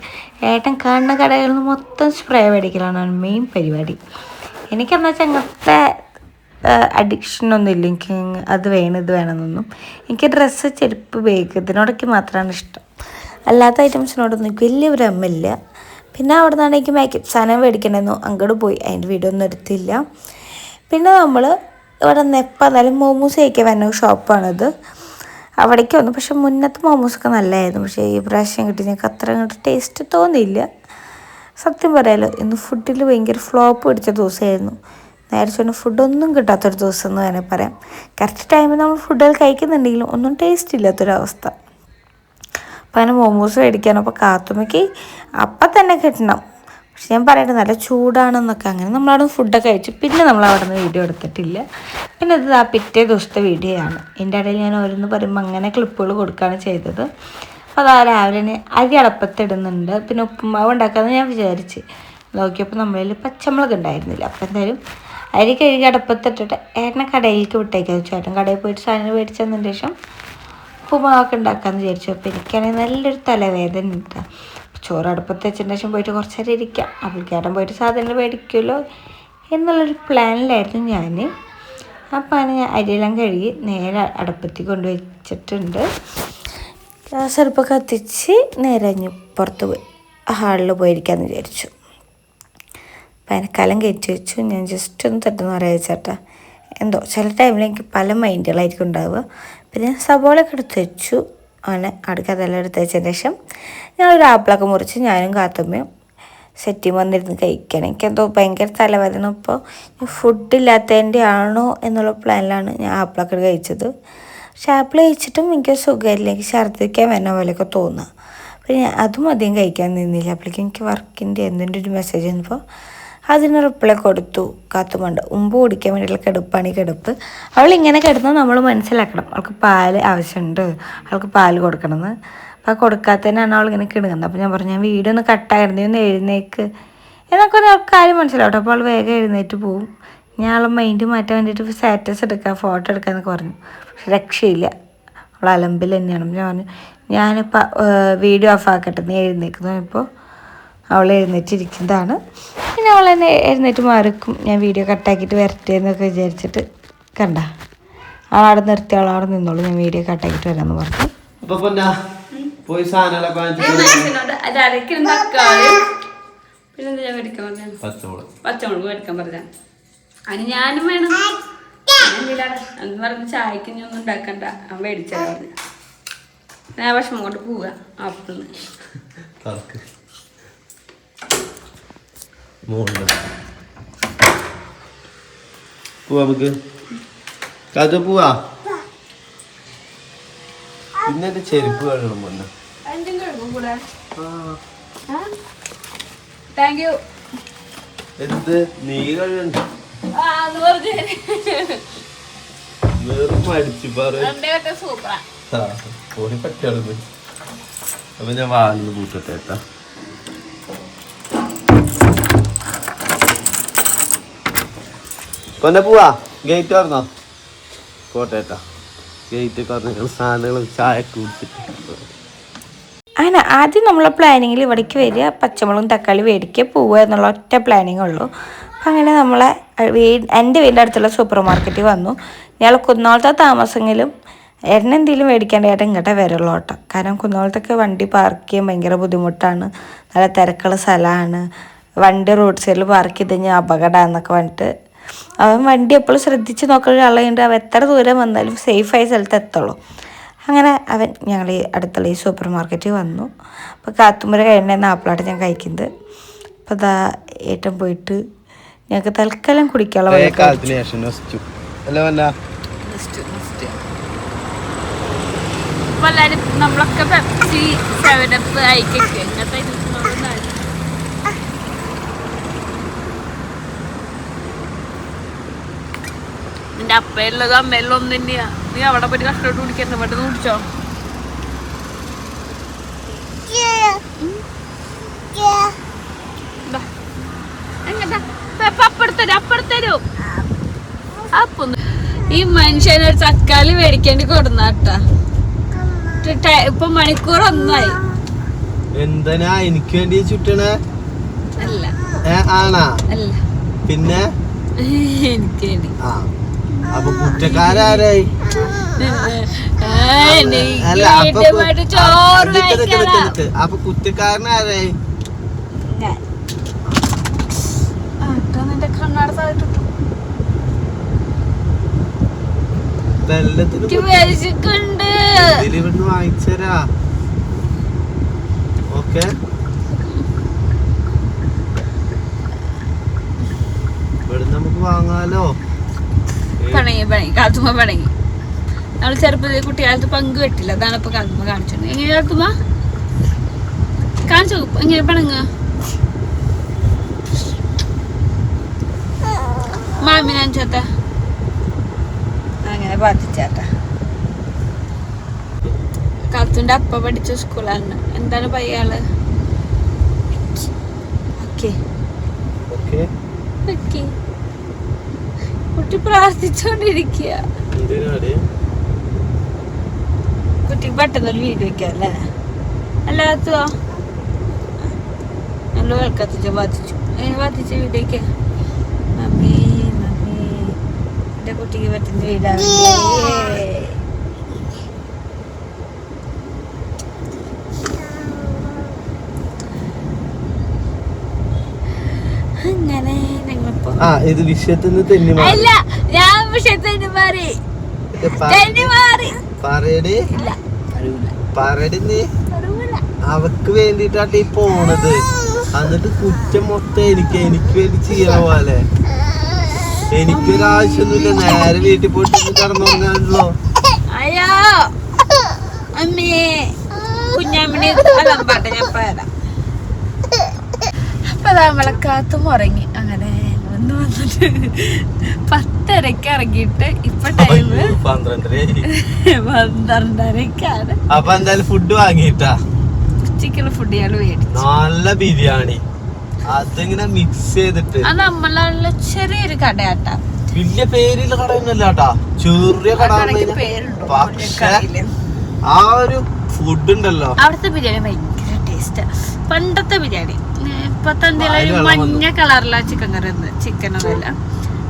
ഏട്ടൻ കാണുന്ന കടകളിൽ നിന്ന് മൊത്തം സ്പ്രേ മേടിക്കലാണ് മെയിൻ പരിപാടി. എനിക്കെന്താ വെച്ചാൽ അങ്ങനത്തെ അഡിക്ഷനൊന്നും ഇല്ല. എനിക്ക് അത് വേണം ഇത് വേണമെന്നൊന്നും. എനിക്ക് ഡ്രസ്സ്, ചെരുപ്പ്, ബാഗ് ഇതിനോടൊക്കെ മാത്രമാണ് ഇഷ്ടം. അല്ലാത്ത ഐറ്റംസിനോടൊന്നും എനിക്ക് വലിയ ഭ്രമില്ല. പിന്നെ അവിടെ നിന്നാണ് എനിക്ക് മേക്കപ്പ് സാധനം മേടിക്കണമെന്നു അങ്ങോട്ട് പോയി. അതിൻ്റെ വീഡിയോ ഒന്നും എടുത്തില്ല. പിന്നെ നമ്മൾ ഇവിടെ നെപ്പം എന്നാലും മോമോസ് കഴിക്കാൻ വരുന്ന ഷോപ്പാണിത്. അവിടേക്ക് വന്നു. പക്ഷെ മുന്നത്തെ മോമോസൊക്കെ നല്ലതായിരുന്നു. പക്ഷേ ഈ പ്രാവശ്യം കിട്ടി ഞങ്ങൾക്ക് അത്ര അങ്ങോട്ട് ടേസ്റ്റ് തോന്നിയില്ല. സത്യം പറയാലോ ഇന്ന് ഫുഡിൽ ഭയങ്കര ഫ്ലോപ്പ് പിടിച്ച ദിവസമായിരുന്നു. നേരെ ചൊന്ന ഫുഡൊന്നും കിട്ടാത്തൊരു ദിവസം എന്ന് വേണേൽ പറയാം. കറക്റ്റ് ടൈമിൽ നമ്മൾ ഫുഡുകൾ കഴിക്കുന്നുണ്ടെങ്കിലും ഒന്നും ടേസ്റ്റ് ഇല്ലാത്തൊരവസ്ഥ. അപ്പോൾ അങ്ങനെ മോമോസ് മേടിക്കാനോ അപ്പോൾ കാത്തുമ്മയ്ക്ക് അപ്പം തന്നെ കിട്ടണം. പക്ഷെ ഞാൻ പറയട്ടെ നല്ല ചൂടാണെന്നൊക്കെ. അങ്ങനെ നമ്മളവിടെ ഫുഡൊക്കെ കഴിച്ചു. പിന്നെ നമ്മളവിടെ നിന്ന് വീഡിയോ എടുത്തിട്ടില്ല. പിന്നെ ഇത് ആ പിറ്റേ ദിവസത്തെ വീഡിയോ ആണ്. എൻ്റെ ഇടയിൽ ഞാൻ ഓരോന്ന് പറയുമ്പോൾ അങ്ങനെ ക്ലിപ്പുകൾ കൊടുക്കുകയാണ് ചെയ്തത്. അപ്പോൾ അതാ രാവിലെ അരി അടപ്പത്തിടുന്നുണ്ട്. പിന്നെ ഉപ്പുമാവ് ഉണ്ടാക്കാമെന്ന് ഞാൻ വിചാരിച്ച് നോക്കിയപ്പോൾ നമ്മളിൽ പച്ചമുളക് ഉണ്ടായിരുന്നില്ല. അപ്പോൾ എന്തായാലും അരി കഴുകി അടപ്പത്തിട്ടിട്ട് ഏട്ടനെ കടയിലേക്ക് വിട്ടേക്കാന്ന് വെച്ചു. ഏട്ടൻ കടയിൽ പോയിട്ട് സാധനം മേടിച്ച് തന്നതിന് ശേഷം ഉപ്പുമാവൊക്കെ ഉണ്ടാക്കാമെന്ന് വിചാരിച്ചു. അപ്പോൾ എനിക്കാണെങ്കിൽ നല്ലൊരു തലവേദന ഉണ്ട്. ചോറ് അടുപ്പത്ത് വെച്ചതിന് ശേഷം പോയിട്ട് കുറച്ച് നേരം ഇരിക്കാം. അപ്പോഴേക്കേട്ടൻ പോയിട്ട് സാധനങ്ങൾ മേടിക്കുമല്ലോ എന്നുള്ളൊരു പ്ലാനിലായിരുന്നു ഞാൻ. അപ്പോൾ അങ്ങനെ ഞാൻ അരിയെല്ലാം കഴുകി നേരെ അടുപ്പത്തിൽ കൊണ്ടുവച്ചിട്ടുണ്ട്. ഗ്യാസ് അടുപ്പൊക്കെ കത്തിച്ച് നേരെ പുറത്ത് പോയി ഹാളിൽ പോയിരിക്കാമെന്ന് വിചാരിച്ചു. പനക്കാലം കയറ്റി വെച്ചു. ഞാൻ ജസ്റ്റ് ഒന്ന് തട്ടെന്ന് പറയാ ചേട്ടാ. എന്തോ ചില ടൈമിൽ എനിക്ക് പല മൈൻഡുകളായിരിക്കും ഉണ്ടാവുക. പിന്നെ സബോളയൊക്കെ എടുത്ത് വെച്ചു. അങ്ങനെ അടുക്കതെല്ലാം എടുത്ത് വെച്ചതിന് ശേഷം ഞങ്ങളൊരു ആപ്പിളൊക്കെ മുറിച്ച് ഞാനും കാത്തുമ്മയും സെറ്റിൽ വന്നിരുന്ന് കഴിക്കണം. എനിക്കെന്തോ ഭയങ്കര തലവേദന. ഇപ്പോൾ ഫുഡില്ലാത്തതിൻ്റെ ആണോ എന്നുള്ള പ്ലാനിലാണ് ഞാൻ ആപ്പിളൊക്കെ കഴിച്ചത്. പക്ഷെ ആപ്പിൾ കഴിച്ചിട്ടും എനിക്ക് സുഖമില്ല. എനിക്ക് ഛർദ്ദിക്കാൻ വരുന്ന പോലെയൊക്കെ തോന്നുക. അപ്പോൾ ഞാൻ അതും അധികം കഴിക്കാൻ നിന്നില്ല. അപ്പോഴേക്കും എനിക്ക് വർക്കിൻ്റെ എന്തിൻ്റെ ഒരു മെസ്സേജ് വന്നപ്പോൾ അതിന് റിപ്ലൈ കൊടുത്തു. കാത്തുമുണ്ട് ഉമ്പ് കുടിക്കാൻ വേണ്ടിയിട്ടുള്ള കിടപ്പാണ് ഈ കിടപ്പ്. അവളിങ്ങനെ കിടന്നാൽ നമ്മൾ മനസ്സിലാക്കണം അവൾക്ക് പാല് ആവശ്യമുണ്ട്, അവൾക്ക് പാല് കൊടുക്കണമെന്ന്. അപ്പോൾ കൊടുക്കാത്തതിനാണ് അവളിങ്ങനെ കിടങ്ങുന്നത്. അപ്പോൾ ഞാൻ പറഞ്ഞു ഞാൻ വീഡിയോ ഒന്ന് കട്ടായിരുന്നു, ഒന്ന് എഴുന്നേക്ക് എന്നൊക്കെ ഒരു കാര്യം മനസ്സിലാവട്ടെ. അപ്പോൾ അവൾ വേഗം എഴുന്നേറ്റ് പോവും. ഞാൻ അവളെ മൈൻഡ് മാറ്റാൻ വേണ്ടിയിട്ട് സ്റ്റാറ്റസ് എടുക്കാം, ഫോട്ടോ എടുക്കാമെന്നൊക്കെ പറഞ്ഞു. പക്ഷെ രക്ഷയില്ല, അവൾ അലമ്പിൽ തന്നെയാണ്. ഞാൻ പറഞ്ഞു ഞാനിപ്പോൾ വീഡിയോ ഓഫ് ആക്കട്ടെ, നീ എഴുന്നേക്കുന്നു. ഇപ്പോൾ അവൾ എഴുന്നേറ്റിരിക്കുന്നതാണ്. പിന്നെ അവൾ തന്നെ എഴുന്നേറ്റ് മാറിക്കും. ഞാൻ വീഡിയോ കട്ടാക്കിയിട്ട് വരട്ടെ എന്നൊക്കെ വിചാരിച്ചിട്ട് കണ്ട അവളവിടെ നിർത്തി അവളവിടെ നിന്നോളൂ, ഞാൻ വീഡിയോ കട്ടാക്കിയിട്ട് വരാമെന്ന് പറഞ്ഞു. പോയി സാധനങ്ങളൊക്കെ പച്ചമുളക് മേടിക്കാൻ പറഞ്ഞ അതിന് ഞാനും വേണം. അന്ന് പറഞ്ഞ ചായക്ക് ഇനി ഒന്നും ഉണ്ടാക്കണ്ട, അവൻ മേടിച്ചാ പറഞ്ഞു. ഞാൻ വിഷമം കൊണ്ട് പോവുക ആപ്പിളിന്. പോവാ നമുക്ക് കാത്തു പോവാ. പിന്നെ എന്റെ ചെരുപ്പ് കഴുകണം പൊന്ന. Thank you. എന്ത് നീ കഴുകണ്ട, വെറും അടിച്ചു പോയി പറ്റാറുണ്ട്. അപ്പൊ ഞാൻ വാലിന് പൂട്ടട്ടെ ഏട്ടാ. പൊന്നെ പോവാ, ഗേറ്റ് തുറന്നോ പോട്ടേട്ടാ. ഗേറ്റ് തുറന്ന് സാധനങ്ങൾ ചായ കുടിച്ചിട്ട് അങ്ങനെ ആദ്യം നമ്മളെ പ്ലാനിങ്ങിൽ ഇവിടേക്ക് വരിക, പച്ചമുളകും തക്കാളി മേടിക്കുക, പോവുക എന്നുള്ള ഒറ്റ പ്ലാനിങ്ങേ ഉള്ളൂ. അപ്പം അങ്ങനെ നമ്മളെ എൻ്റെ വീടിൻ്റെ അടുത്തുള്ള സൂപ്പർ മാർക്കറ്റിൽ വന്നു. ഞങ്ങൾ കുന്നോളത്തെ താമസമെങ്കിലും എന്തെങ്കിലും മേടിക്കാണ്ടായിട്ട് ഇങ്ങോട്ടേ വരുള്ളൂ കേട്ടോ. കാരണം കുന്നോളത്തൊക്കെ വണ്ടി പാർക്ക് ചെയ്യാൻ ഭയങ്കര ബുദ്ധിമുട്ടാണ്, നല്ല തിരക്കുള്ള സ്ഥലമാണ്. വണ്ടി റോഡ് സൈഡിൽ പാർക്ക് ചെയ്ത് കഴിഞ്ഞാൽ അപകടമാണെന്നൊക്കെ പറഞ്ഞിട്ട് അവൻ വണ്ടി എപ്പോഴും ശ്രദ്ധിച്ച് നോക്കുന്ന ഒരാളുണ്ട്. അവൻ എത്ര ദൂരം വന്നാലും സേഫായ സ്ഥലത്ത് എത്തുള്ളൂ. അങ്ങനെ ഞങ്ങൾ ഈ അടുത്തുള്ള ഈ സൂപ്പർ മാർക്കറ്റിൽ വന്നു. അപ്പോൾ കാത്തുമ്പുര കഴിഞ്ഞ ആപ്പിളാണ് ഞാൻ കഴിക്കുന്നത്. അപ്പോൾ അതാ ഏട്ടൻ പോയിട്ട് ഞങ്ങൾക്ക് തൽക്കാലം കുടിക്കാനുള്ള നമ്മളൊക്കെ പെപ്സി 7up ഐക്കൊക്കെ ഇങ്ങനത്തെ നിന്റെ അപ്പയുള്ളതും അമ്മയുള്ളതും ഒന്നും തന്നെയാ. നീ അവിടെ പോയി കഷ്ടപ്പെട്ട് കുടിക്കണ്ട, പെട്ടെന്ന് കുടിച്ചോ. അപ്പുറത്തരും ഈ മനുഷ്യനൊരു തക്കാളി മേടിക്കേണ്ടി കൊടുന്നാട്ടാ. ഇപ്പൊ മണിക്കൂർ 1 ആയി. എന്തിനാ എനിക്ക് വേണ്ടി ചുറ്റണേ? അല്ല ആണാ? അല്ല പിന്നെ എനിക്ക് വേണ്ടി. അപ്പൊ കുറ്റക്കാരായി? അപ്പൊ കുറ്റക്കാരനാരായി? നിന്റെ കണ്ണാട ഇവിടുന്ന് വാങ്ങിച്ചരാ. ഓക്കെ ഇവിടുന്ന് നമുക്ക് വാങ്ങാലോ. പിണങ്ങി കാത്തുമ്മ പിണങ്ങി. നമ്മള് ചെറുപ്പത്തിൽ കുട്ടിക്കാലത്ത് പങ്ക് വെട്ടില്ല. അതാണ് ഇപ്പൊ കാത്തുമ്മ കാണിച്ചത്. എങ്ങനെ കാത്തുമ്മ കാണിച്ചു എങ്ങനെ പിണങ്ങുക? മാമി കാണിച്ചാത്ത അങ്ങനെ ബാധിച്ചാട്ട. കാത്തുന്റെ അപ്പ പഠിച്ച സ്കൂളാണ്. എന്താണ് പയ്യാള്? കുട്ടി പ്രാർത്ഥിച്ചോണ്ടിരിക്കുക. കുട്ടിക്ക് പെട്ടെന്നൊരു വീട് വെക്കാം അല്ലേ? അല്ലാത്തോ നല്ല വിളക്കത്തിച്ച് ബാധിച്ചു. ബാധിച്ച വീടേക്ക് മമ്മി മമ്മി എന്റെ കുട്ടിക്ക് പറ്റുന്ന വീടാണ്. അങ്ങനെ ഞങ്ങളിപ്പോ ഇത് വിഷയത്തിൽ നിന്ന് തെന്നി അല്ല, ഞാൻ വിഷയത്തിന് മാറി അവക്ക് വേണ്ടിട്ടാണ് ഈ പോണത്. എന്നിട്ട് കുറ്റം മൊത്തം എനിക്ക് വേണ്ടി ചെയ്യണ പോലെ. എനിക്കൊരാവശ്യമൊന്നുമില്ല. നേരെ വീട്ടിൽ പോയിട്ട് കടന്നുറങ്ങാണല്ലോ. അയ്യോ അമ്മേ കുഞ്ഞാമ്മണി അലമ്പാട്ടെ ഞാൻ പറയാം. അപ്പൊ നമ്മളെ കാത്തും ഉറങ്ങി. അങ്ങനെ വന്ന് വന്നിട്ട് 10:30 ഇറങ്ങിയിട്ട് ഇപ്പൊ ടൈം 12:30. അപ്പൊ എന്തായാലും ഫുഡ് വാങ്ങിട്ടാ ഉച്ചക്കുള്ള ഫുഡ് ഞങ്ങൾ മേടിച്ചു. നല്ല ബിരിയാണി അതിങ്ങനെ മിക്സ് ചെയ്തിട്ട്. അത് നമ്മളുള്ള ചെറിയൊരു കടയാട്ടാ. വലിയ പേരില്ല കടയൊന്നുമല്ലാട്ടാ, ചെറിയ കട. പക്ഷെ ആ ഒരു ഫുഡ് ഉണ്ടല്ലോ, അവിടുത്തെ ബിരിയാണി ഭയങ്കര ടേസ്റ്റ്. പണ്ടത്തെ ബിരിയാണി ഇപ്പത്തെ എന്തെങ്കിലും മഞ്ഞ കളറില ചിക്കൻ കറി. ചിക്കനൊന്നുമല്ല,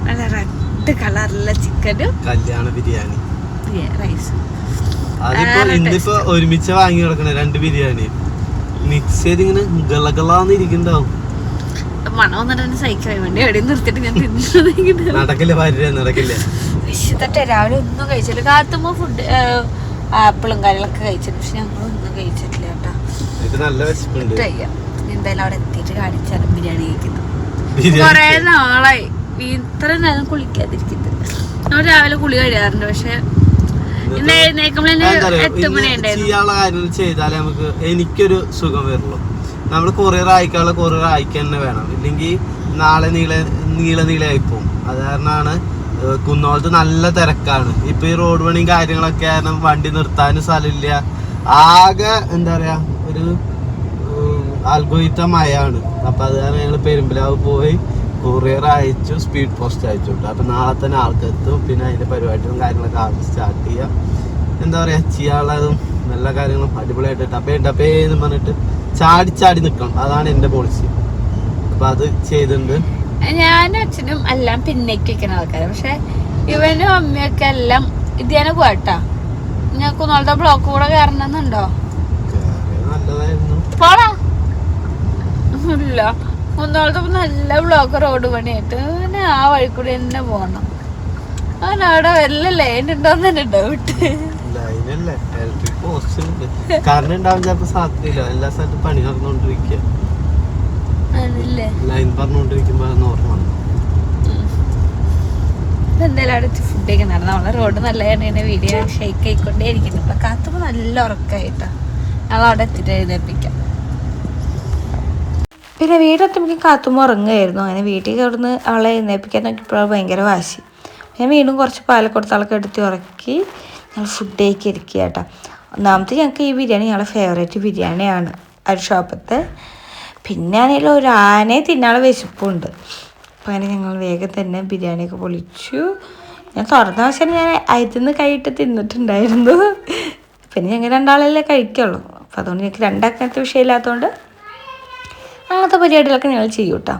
നല്ല റെഡ് കളറിലുള്ള ചിക്കനും കല്യാണ ബിരിയാണി റൈസ്. അതിപ്പോ ഇന്നിപ്പോ ഒരുമിച്ച് വാങ്ങി കിടക്കണേ 2 ബിരിയാണി മിക്സ് ചെയ്ത് ഇങ്ങനെ ഗളഗളാന്ന് ഇരിക്കണ്ടാവും. മണം വന്നിട്ട് സഹിക്കാൻ വേണ്ടി എവിടെ നിർത്തിട്ട് ഞാൻ നടക്കില്ല നടക്കില്ല. വിശുദ്ധട്ടെ രാവിലെ ഒന്നും കഴിച്ചില്ല. കാത്തുമ്പോ ഫുഡ് ആപ്പിളും കാര്യങ്ങളൊക്കെ കഴിച്ചിട്ട്, പക്ഷെ ഞങ്ങളൊന്നും കഴിച്ചിട്ടില്ല കേട്ടോ. നല്ല വിശപ്പുണ്ട്. എന്തായാലും അവിടെ എത്തിയിട്ട് കാണിച്ചാണ് ബിരിയാണി കഴിക്കുന്നത്. കൊറേ നാളായി ഇത്ര നേരം കുളിക്കാതിരിക്കുന്നത്. നമ്മൾ രാവിലെ കുളി കഴിയാറുണ്ട്, പക്ഷെ ഇന്ന് എഴുന്നേക്കുമ്പോൾ 8 മണി ഉണ്ടായിരുന്നു. ചെയ്താലേ നമുക്ക് എനിക്കൊരു സുഖം വരുള്ളൂ. നമ്മള് കൊറിയർ അയക്കാൻ തന്നെ വേണം, ഇല്ലെങ്കിൽ നാളെ നീളായി പോകും. അത് കാരണമാണ് കുന്നോളത്ത് നല്ല തിരക്കാണ് ഇപ്പൊ. ഈ റോഡ് പണിയും കാര്യങ്ങളൊക്കെ കാരണം വണ്ടി നിർത്താനും സ്ഥലമില്ല. ആകെ എന്താ പറയാ ഒരു ആൽഗോരിതമാണ്. അപ്പൊ അത് കാരണം ഞങ്ങൾ പെരുമ്പലാവ് പോയി കൊറിയർ അയച്ചു, സ്പീഡ് പോസ്റ്റ് അയച്ചു. അപ്പൊ നാളെ തന്നെ ആൾക്കെത്തും. പിന്നെ അതിന്റെ പരിപാടികളും കാര്യങ്ങളൊക്കെ ആദ്യം സ്റ്റാർട്ട് ചെയ്യാം. എന്താ പറയാ ചെയ്യാനുള്ളതും എല്ലാ കാര്യങ്ങളും അടിപൊളിയായിട്ട് ടപ്പേന്ന് പറഞ്ഞിട്ട് ചാടി നിക്കണം. അതാണ് എന്റെ പോളിസി. അപ്പൊ അത് ചെയ്തിട്ടുണ്ട്. ഞാനും അച്ഛനും എല്ലാം പിന്നേക്ക് വെക്കുന്ന ആൾക്കാരാണ്. പക്ഷെ ഇവനും അമ്മയൊക്കെ എല്ലാം ഇതേനെ പോട്ടാ. ഞാൻ കുന്നോളത്തെ ബ്ലോക്ക് കൂടെ കയറണമെന്നുണ്ടോ? നല്ലതായിരുന്നു. പോടാ ഇല്ല കുന്നോളത്ത് നല്ല ബ്ലോക്ക് റോഡ് പണിയായിട്ട് അങ്ങനെ ആ വഴി കൂടി തന്നെ പോകണം. അങ്ങനെ അവിടെ വല്ല ലൈൻ ഉണ്ടോന്ന് തന്നെ ഡൗട്ട്. കാരണം ഉണ്ടാവും ചിലപ്പോ സാധ്യതയില്ല. എല്ലാ സ്ഥലത്തും പണി നടന്നുകൊണ്ടിരിക്കുക. ലൈൻ പറഞ്ഞുകൊണ്ടിരിക്കുമ്പോ ഓർമ്മ എന്തായാലും അവിടെ ഫുഡ് കഴിക്കുന്നുണ്ട്. നമ്മളെ റോഡ് നല്ല തന്നെ വീഡിയോ ഷെയ്ക്ക് ആയിക്കൊണ്ടേ ഇരിക്കുന്നു. ഇപ്പൊ കാത്തുമ്പോ നല്ല ഉറക്കായിട്ടാ. ഞങ്ങളവിടെ എത്തിയിട്ട് എഴുന്നേൽപ്പിക്കാം. പിന്നെ വീടെത്തുമ്പോഴേക്കും കാത്തുമ്പോൾ ഉറങ്ങുമായിരുന്നു. അങ്ങനെ വീട്ടിൽ കിടന്ന് അവളെ എഴുന്നേൽപ്പിക്കാൻ നോക്കിയപ്പോൾ ഭയങ്കര വാശി. ഞാൻ വീണ്ടും കുറച്ച് പാലൊക്കെ കൊടുത്ത് ആളൊക്കെ എടുത്ത് ഉറക്കി ഞങ്ങൾ ഫുഡ് കഴിക്കി ഇരിക്കുക കേട്ടോ. ഒന്നാമത്തെ ഞങ്ങൾക്ക് ഈ ബിരിയാണി ഞങ്ങളുടെ ഫേവറേറ്റ് ബിരിയാണിയാണ് ഒരു ഷോപ്പത്തെ. പിന്നെ ആണെങ്കിലും ഒരു ആനയെ തിന്നാളെ വിശപ്പുണ്ട്. അപ്പോൾ അങ്ങനെ ഞങ്ങൾ വേഗം തന്നെ ബിരിയാണിയൊക്കെ പൊളിച്ചു. ഞാൻ തുറന്ന വശം ഞാൻ അതിൽ കൈയിട്ട് തിന്നിട്ടുണ്ടായിരുന്നു. പിന്നെ ഞങ്ങൾ രണ്ടാളല്ലേ കഴിക്കുള്ളൂ. അപ്പോൾ അതുകൊണ്ട് ഞങ്ങൾക്ക് രണ്ടാക്കത്തെ വിഷയമില്ലാത്തതുകൊണ്ട് അങ്ങനത്തെ പരിപാടികളൊക്കെ ഞങ്ങൾ ചെയ്യും കേട്ടോ.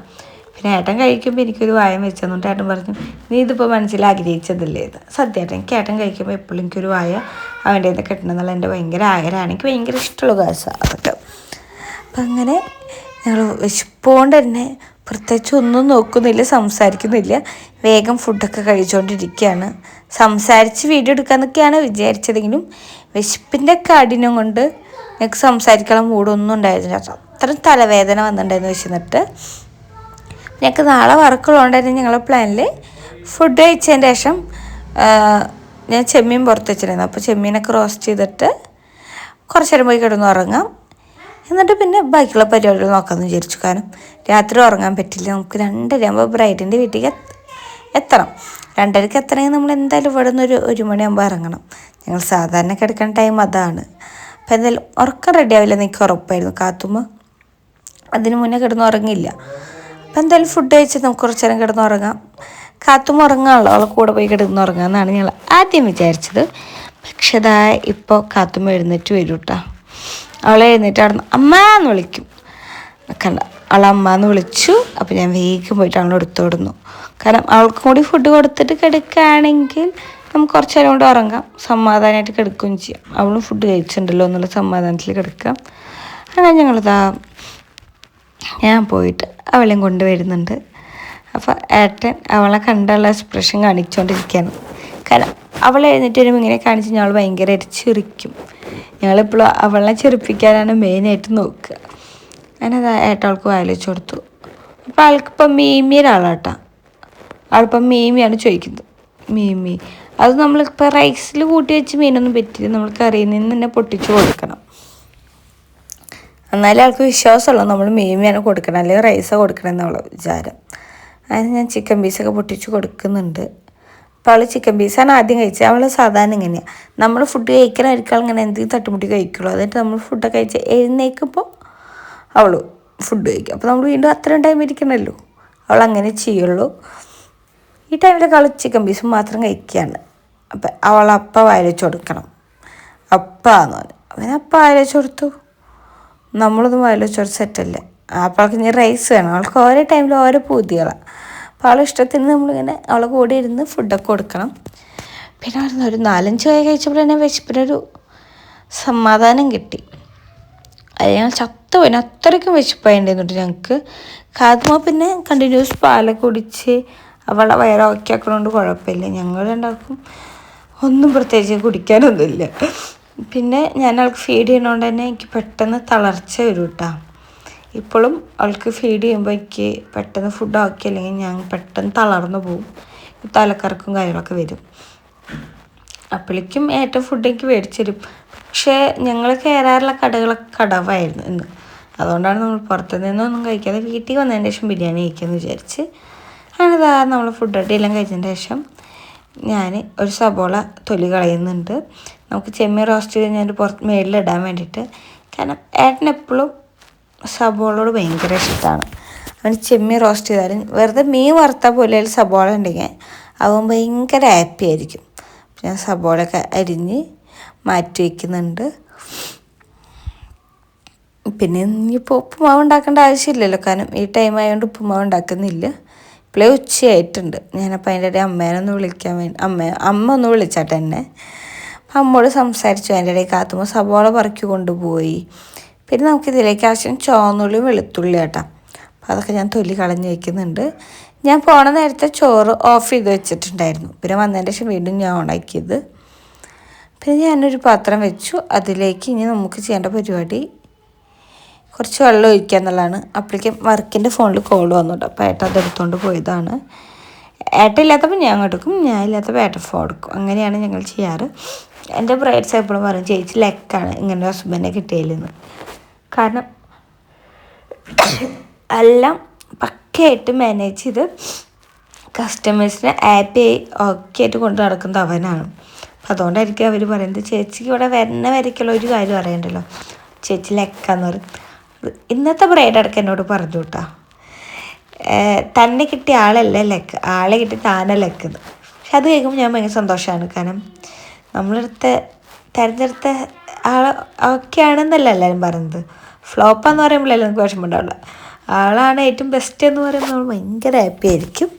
പിന്നെ ഏട്ടൻ കഴിക്കുമ്പോൾ എനിക്കൊരു വായം വെച്ച് തന്നിട്ട് ഏട്ടൻ പറഞ്ഞു, നീ ഇതിപ്പോൾ മനസ്സിൽ ആഗ്രഹിച്ചതല്ലേ ഇത്. സത്യമായിട്ട് എനിക്ക് ഏട്ടൻ കഴിക്കുമ്പോൾ എപ്പോഴും എനിക്കൊരു വായ അവൻ്റെ ഇത് കിട്ടണം എന്നുള്ള എൻ്റെ ഭയങ്കര ആഗ്രഹമാണ്. എനിക്ക് ഭയങ്കര ഇഷ്ടമുള്ള കാശാണ് അതൊക്കെ. അപ്പം അങ്ങനെ ഞങ്ങൾ വിശപ്പോണ്ട് തന്നെ പ്രത്യേകിച്ച് ഒന്നും നോക്കുന്നില്ല, സംസാരിക്കുന്നില്ല. വേഗം ഫുഡൊക്കെ കഴിച്ചുകൊണ്ടിരിക്കുകയാണ്. സംസാരിച്ച് വീഡിയോ എടുക്കാമെന്നൊക്കെയാണ് വിചാരിച്ചതെങ്കിലും വിശപ്പിൻ്റെ കാഠിന്യം കൊണ്ട് ഞങ്ങൾക്ക് സംസാരിക്കാനുള്ള മൂടൊന്നും ഉണ്ടായിരുന്നില്ല. അത്രയും തലവേദന വന്നിട്ടുണ്ടായിരുന്നു വിശന്നിട്ട്. ഞങ്ങൾക്ക് നാളെ വർക്കുള്ളതുകൊണ്ടായിരുന്നു ഞങ്ങളുടെ പ്ലാനിൽ ഫുഡ് കഴിച്ചതിന് ശേഷം ഞാൻ ചെമ്മീൻ പുറത്ത് വെച്ചിരുന്നു. അപ്പോൾ ചെമ്മീനൊക്കെ റോസ്റ്റ് ചെയ്തിട്ട് കുറച്ച് നേരം പോയി കിടന്ന് ഉറങ്ങാം. എന്നിട്ട് പിന്നെ ബാക്കിയുള്ള പരിപാടികൾ നോക്കാമെന്ന് വിചാരിച്ചു. കാരണം രാത്രി ഉറങ്ങാൻ പറ്റില്ല. നമുക്ക് 2:30 ആകുമ്പോൾ ബ്രൈഡിൻ്റെ വീട്ടിലേക്ക് എത്തണം. 2:30ക്ക് എത്തണമെങ്കിൽ നമ്മൾ എന്തായാലും ഇവിടെ നിന്ന് 1 മണിയാകുമ്പോൾ ഇറങ്ങണം. ഞങ്ങൾ സാധാരണ കിടക്കുന്ന ടൈം അതാണ്. അപ്പോൾ എന്തായാലും ഉറക്കം റെഡി ആവില്ല എനിക്ക് ഉറപ്പായിരുന്നു. കാത്തുമ്പോൾ അതിന് മുന്നേ കിടന്ന് ഉറങ്ങില്ല. അപ്പോൾ എന്തായാലും ഫുഡ് കഴിച്ച് നമുക്ക് കുറച്ച് നേരം കിടന്ന് ഉറങ്ങാം. കാത്തുമ്പോൾ ഉറങ്ങാമല്ലോ, അവളെ കൂടെ പോയി കിടന്ന് ഉറങ്ങാമെന്നാണ് ഞങ്ങൾ ആദ്യം വിചാരിച്ചത്. പക്ഷേ അതാ ഇപ്പോൾ കാത്തുമ്പോൾ എഴുന്നേറ്റ് വരും കേട്ടോ. അവളെ എഴുന്നേറ്റ് അവിടെ അമ്മ എന്ന് വിളിക്കും. കണ്ട അവളെ അമ്മ എന്ന് വിളിച്ചു. അപ്പോൾ ഞാൻ വേഗം പോയിട്ട് അവളെ എടുത്തു വിടുന്നു. കാരണം അവൾക്കും കൂടി ഫുഡ് കൊടുത്തിട്ട് കിടക്കുകയാണെങ്കിൽ നമുക്ക് കുറച്ച് നേരം കൊണ്ട് ഉറങ്ങാം, സമാധാനമായിട്ട് കിടക്കുകയും ചെയ്യാം. അവളും ഫുഡ് കഴിച്ചിട്ടുണ്ടല്ലോ എന്നുള്ള സമാധാനത്തിൽ കിടക്കാം. അങ്ങനെ ഞങ്ങളിതാ ഞാൻ പോയിട്ട് അവളെയും കൊണ്ടുവരുന്നുണ്ട്. അപ്പോൾ ഏട്ടൻ അവളെ കണ്ടുള്ള എക്സ്പ്രഷൻ കാണിച്ചുകൊണ്ടിരിക്കുകയാണ്. കാരണം അവളെ എഴുന്നേറ്റ് വരുമ്പോൾ ഇങ്ങനെ കാണിച്ച് ഞങ്ങൾ ഭയങ്കരമായിട്ട് ചിരിക്കും. ഞങ്ങളിപ്പോഴും അവളെ ചെറുപ്പിക്കാനാണ് മെയിനായിട്ട് നോക്കുക. അങ്ങനെ ഏട്ടൻ അവൾക്ക് വായിച്ചു കൊടുത്തു. അപ്പോൾ ആൾക്കിപ്പം മീമി ഒരാളാട്ടാ. ആളിപ്പം മീമിയാണ് ചോദിക്കുന്നത്. മീമി അത് നമ്മളിപ്പോൾ റൈസിൽ കൂട്ടി വെച്ച് മീനൊന്നും പറ്റില്ല, നമ്മൾ കറിയിൽ നിന്ന് തന്നെ പൊട്ടിച്ച് കൊടുക്കണം. എന്നാലും ആൾക്ക് വിശ്വാസമുള്ളൂ നമ്മൾ മീമിയാണ് കൊടുക്കണം, അല്ലെങ്കിൽ റൈസാണ് കൊടുക്കണം എന്നുള്ള വിചാരം. അതിന് ഞാൻ ചിക്കൻ പീസൊക്കെ പൊട്ടിച്ച് കൊടുക്കുന്നുണ്ട്. അപ്പോൾ അവൾ ചിക്കൻ പീസാണ് ആദ്യം കഴിച്ചത്. അവൾ സാധാരണ ഇങ്ങനെയാണ്, നമ്മൾ ഫുഡ് കഴിക്കണമായിരിക്കും ഇങ്ങനെ എന്തെങ്കിലും തട്ടുമുട്ടി കഴിക്കുള്ളൂ. എന്നിട്ട് നമ്മൾ ഫുഡൊക്കെ കഴിച്ച് എഴുന്നേൽക്കുമ്പോൾ അവൾ ഫുഡ് കഴിക്കും. അപ്പോൾ നമ്മൾ വീണ്ടും അത്രയും ടൈം ഇരിക്കണമല്ലോ, അവൾ അങ്ങനെ ചെയ്യുള്ളൂ. ഈ ടൈമിലൊക്കെ അവൾ ചിക്കൻ പീസും മാത്രം കഴിക്കുകയാണ്. അപ്പം അവളപ്പ വായിച്ചു കൊടുക്കണം. അപ്പാന്ന് പറഞ്ഞു. അവനപ്പ വായിച്ചു കൊടുത്തു. നമ്മളൊന്നും വായിച്ചു കൊടുത്ത് സെറ്റല്ലേ. അപ്പോൾ അവൾക്ക് ഇനി റൈസ് വേണം. അവൾക്ക് ഓരോ ടൈമിൽ ഓരോ പൂതികളാണ്. അപ്പോൾ അവളെ ഇഷ്ടത്തിന് നമ്മളിങ്ങനെ അവളെ കൂടെ ഇരുന്ന് ഫുഡൊക്കെ കൊടുക്കണം. പിന്നെ അവിടെ ഒരു 4-5 വരെ കഴിച്ചപ്പോൾ തന്നെ വിശപ്പിനൊരു സമാധാനം കിട്ടി. അത് ഞങ്ങൾ ചത്തുപോയി, അത്രയ്ക്കും വിശപ്പായിട്ടുണ്ടായിരുന്നുണ്ട് ഞങ്ങൾക്ക്. കാതുമ്പോൾ പിന്നെ കണ്ടിന്യൂസ് പാലൊക്കെ കുടിച്ച് അവളെ വയറൊക്കെ ആക്കണോണ്ട് കുഴപ്പമില്ല. ഞങ്ങൾ രണ്ടാൾക്കും ഒന്നും പ്രത്യേകിച്ച് കുടിക്കാനൊന്നുമില്ല. പിന്നെ ഞാൻ അവൾക്ക് ഫീഡ് ചെയ്യണോണ്ട് തന്നെ എനിക്ക് പെട്ടെന്ന് തളർച്ച വരും കേട്ടോ. ഇപ്പോഴും അവൾക്ക് ഫീഡ് ചെയ്യുമ്പോൾ എനിക്ക് പെട്ടെന്ന് ഫുഡ് ആക്കി അല്ലെങ്കിൽ ഞാൻ പെട്ടെന്ന് തളർന്നു പോവും, തലക്കറക്കും കാര്യങ്ങളൊക്കെ വരും. അപ്പോഴേക്കും ഏറ്റവും ഫുഡ് എനിക്ക് മേടിച്ചു തരും. പക്ഷേ ഞങ്ങൾ കയറാറുള്ള കടകളൊക്കെ കടവായിരുന്നു ഇന്ന്. അതുകൊണ്ടാണ് നമ്മൾ പുറത്തു നിന്നൊന്നും കഴിക്കാതെ വീട്ടിൽ വന്നതിന് ശേഷം ബിരിയാണി കഴിക്കാമെന്ന് വിചാരിച്ച്. അങ്ങനെതാ നമ്മൾ ഫുഡ് എല്ലാം കഴിച്ചതിന് ശേഷം ഞാൻ ഒരു സബോള തൊലി കളയുന്നുണ്ട്. നമുക്ക് ചെമ്മീൻ റോസ്റ്റ് ചെയ്ത് ഞാൻ മേളിലിടാൻ വേണ്ടിയിട്ട്. കാരണം ഏട്ടൻ എപ്പോഴും സബോളയോട് ഭയങ്കര ഇഷ്ടമാണ്. അവന് ചെമ്മീൻ റോസ്റ്റ് ചെയ്താലും വെറുതെ മീൻ വറുത്താൽ പോലെ സബോള ഉണ്ടെങ്കിൽ അവൻ ഭയങ്കര ഹാപ്പി ആയിരിക്കും. ഞാൻ സബോളയൊക്കെ അരിഞ്ഞ് മാറ്റി വയ്ക്കുന്നുണ്ട്. പിന്നെ ഇനിയിപ്പോൾ ഉപ്പുമാവ് ഉണ്ടാക്കേണ്ട ആവശ്യമില്ലല്ലോ, കാരണം ഈ ടൈം ആയതുകൊണ്ട് ഉപ്പുമാവ് ഉണ്ടാക്കുന്നില്ല. ഇപ്പോഴേ ഉച്ചയായിട്ടുണ്ട്. ഞാനപ്പോൾ അതിൻ്റെ ഇടയിൽ അമ്മേനൊന്ന് വിളിക്കാൻ വേണ്ടി അമ്മ ഒന്ന് വിളിച്ചാട്ടെ എന്നെ. അപ്പം അമ്മയോട് സംസാരിച്ചു. അതിൻ്റെ ഇടയിൽ കാത്തുമ്പോൾ സബോള പറക്കി കൊണ്ടുപോയി. പിന്നെ നമുക്കിതിലേക്ക് ആവശ്യം ചുവന്നുള്ളിയും വെളുത്തുള്ളി കേട്ടോ. അതൊക്കെ ഞാൻ തൊലി കളഞ്ഞ് വയ്ക്കുന്നുണ്ട്. ഞാൻ പോണ നേരത്തെ ചോറ് ഓഫ് ചെയ്ത് വെച്ചിട്ടുണ്ടായിരുന്നു. പിന്നെ വന്നതിന് ശേഷം വീണ്ടും ഞാൻ ഓണാക്കിയത്. പിന്നെ ഞാനൊരു പാത്രം വെച്ചു. അതിലേക്ക് ഇനി നമുക്ക് ചെയ്യേണ്ട പരിപാടി കുറച്ച് വെള്ളം ഒഴിക്കുക എന്നുള്ളതാണ്. അപ്പോഴേക്കും വർക്കിൻ്റെ ഫോണിൽ കോൾ വന്നിട്ട് അപ്പോൾ ഏട്ടൻ അതെടുത്തുകൊണ്ട് പോയതാണ്. ഏട്ടൻ ഇല്ലാത്തപ്പോൾ ഞാൻ എടുക്കും, ഞാൻ ഇല്ലാത്തപ്പോൾ ഏട്ടൻ ഫോൺ എടുക്കും. അങ്ങനെയാണ് ഞങ്ങൾ ചെയ്യാറ്. എൻ്റെ ബ്രൈഡ്സ് എപ്പോഴും പറയും ചേച്ചി ലക്കാണ് ഇങ്ങനെ ഹസ്ബൻഡിനെ കിട്ടിയതിലെന്ന്. കാരണം എല്ലാം പക്കയായിട്ട് മാനേജ് ചെയ്ത് കസ്റ്റമേഴ്സിനെ ഹാപ്പി ഒക്കെ ആയിട്ട് കൊണ്ട് നടക്കുന്നത് അവനാണ്. അപ്പം അതുകൊണ്ടായിരിക്കും അവർ പറയുന്നത് ചേച്ചിക്ക് ഇവിടെ വരുന്ന വരയ്ക്കുള്ള ഒരു കാര്യം അറിയണ്ടല്ലോ, ചേച്ചി ലക്കാന്ന് പറയും. ഇന്നത്തെ ബ്രൈഡ് അടക്കം എന്നോട് പറഞ്ഞു കേട്ടോ, തന്നെ കിട്ടിയ ആളല്ല ലക്ക്, ആളെ കിട്ടി താനെ ലക്കുന്നത്. പക്ഷെ അത് കേൾക്കുമ്പോൾ ഞാൻ ഭയങ്കര സന്തോഷമാണ്. കാരണം തിരഞ്ഞെടുത്ത ആൾ ഒക്കെയാണെന്നല്ല എല്ലാവരും പറയുന്നത്. ഫ്ലോപ്പാന്ന് പറയുമ്പോഴല്ലേ നമുക്ക് വിഷമമുണ്ടാവില്ല. ആളാണ് ഏറ്റവും ബെസ്റ്റ് എന്ന് പറയുമ്പോൾ നമ്മൾ ഭയങ്കര ഹാപ്പി ആയിരിക്കും.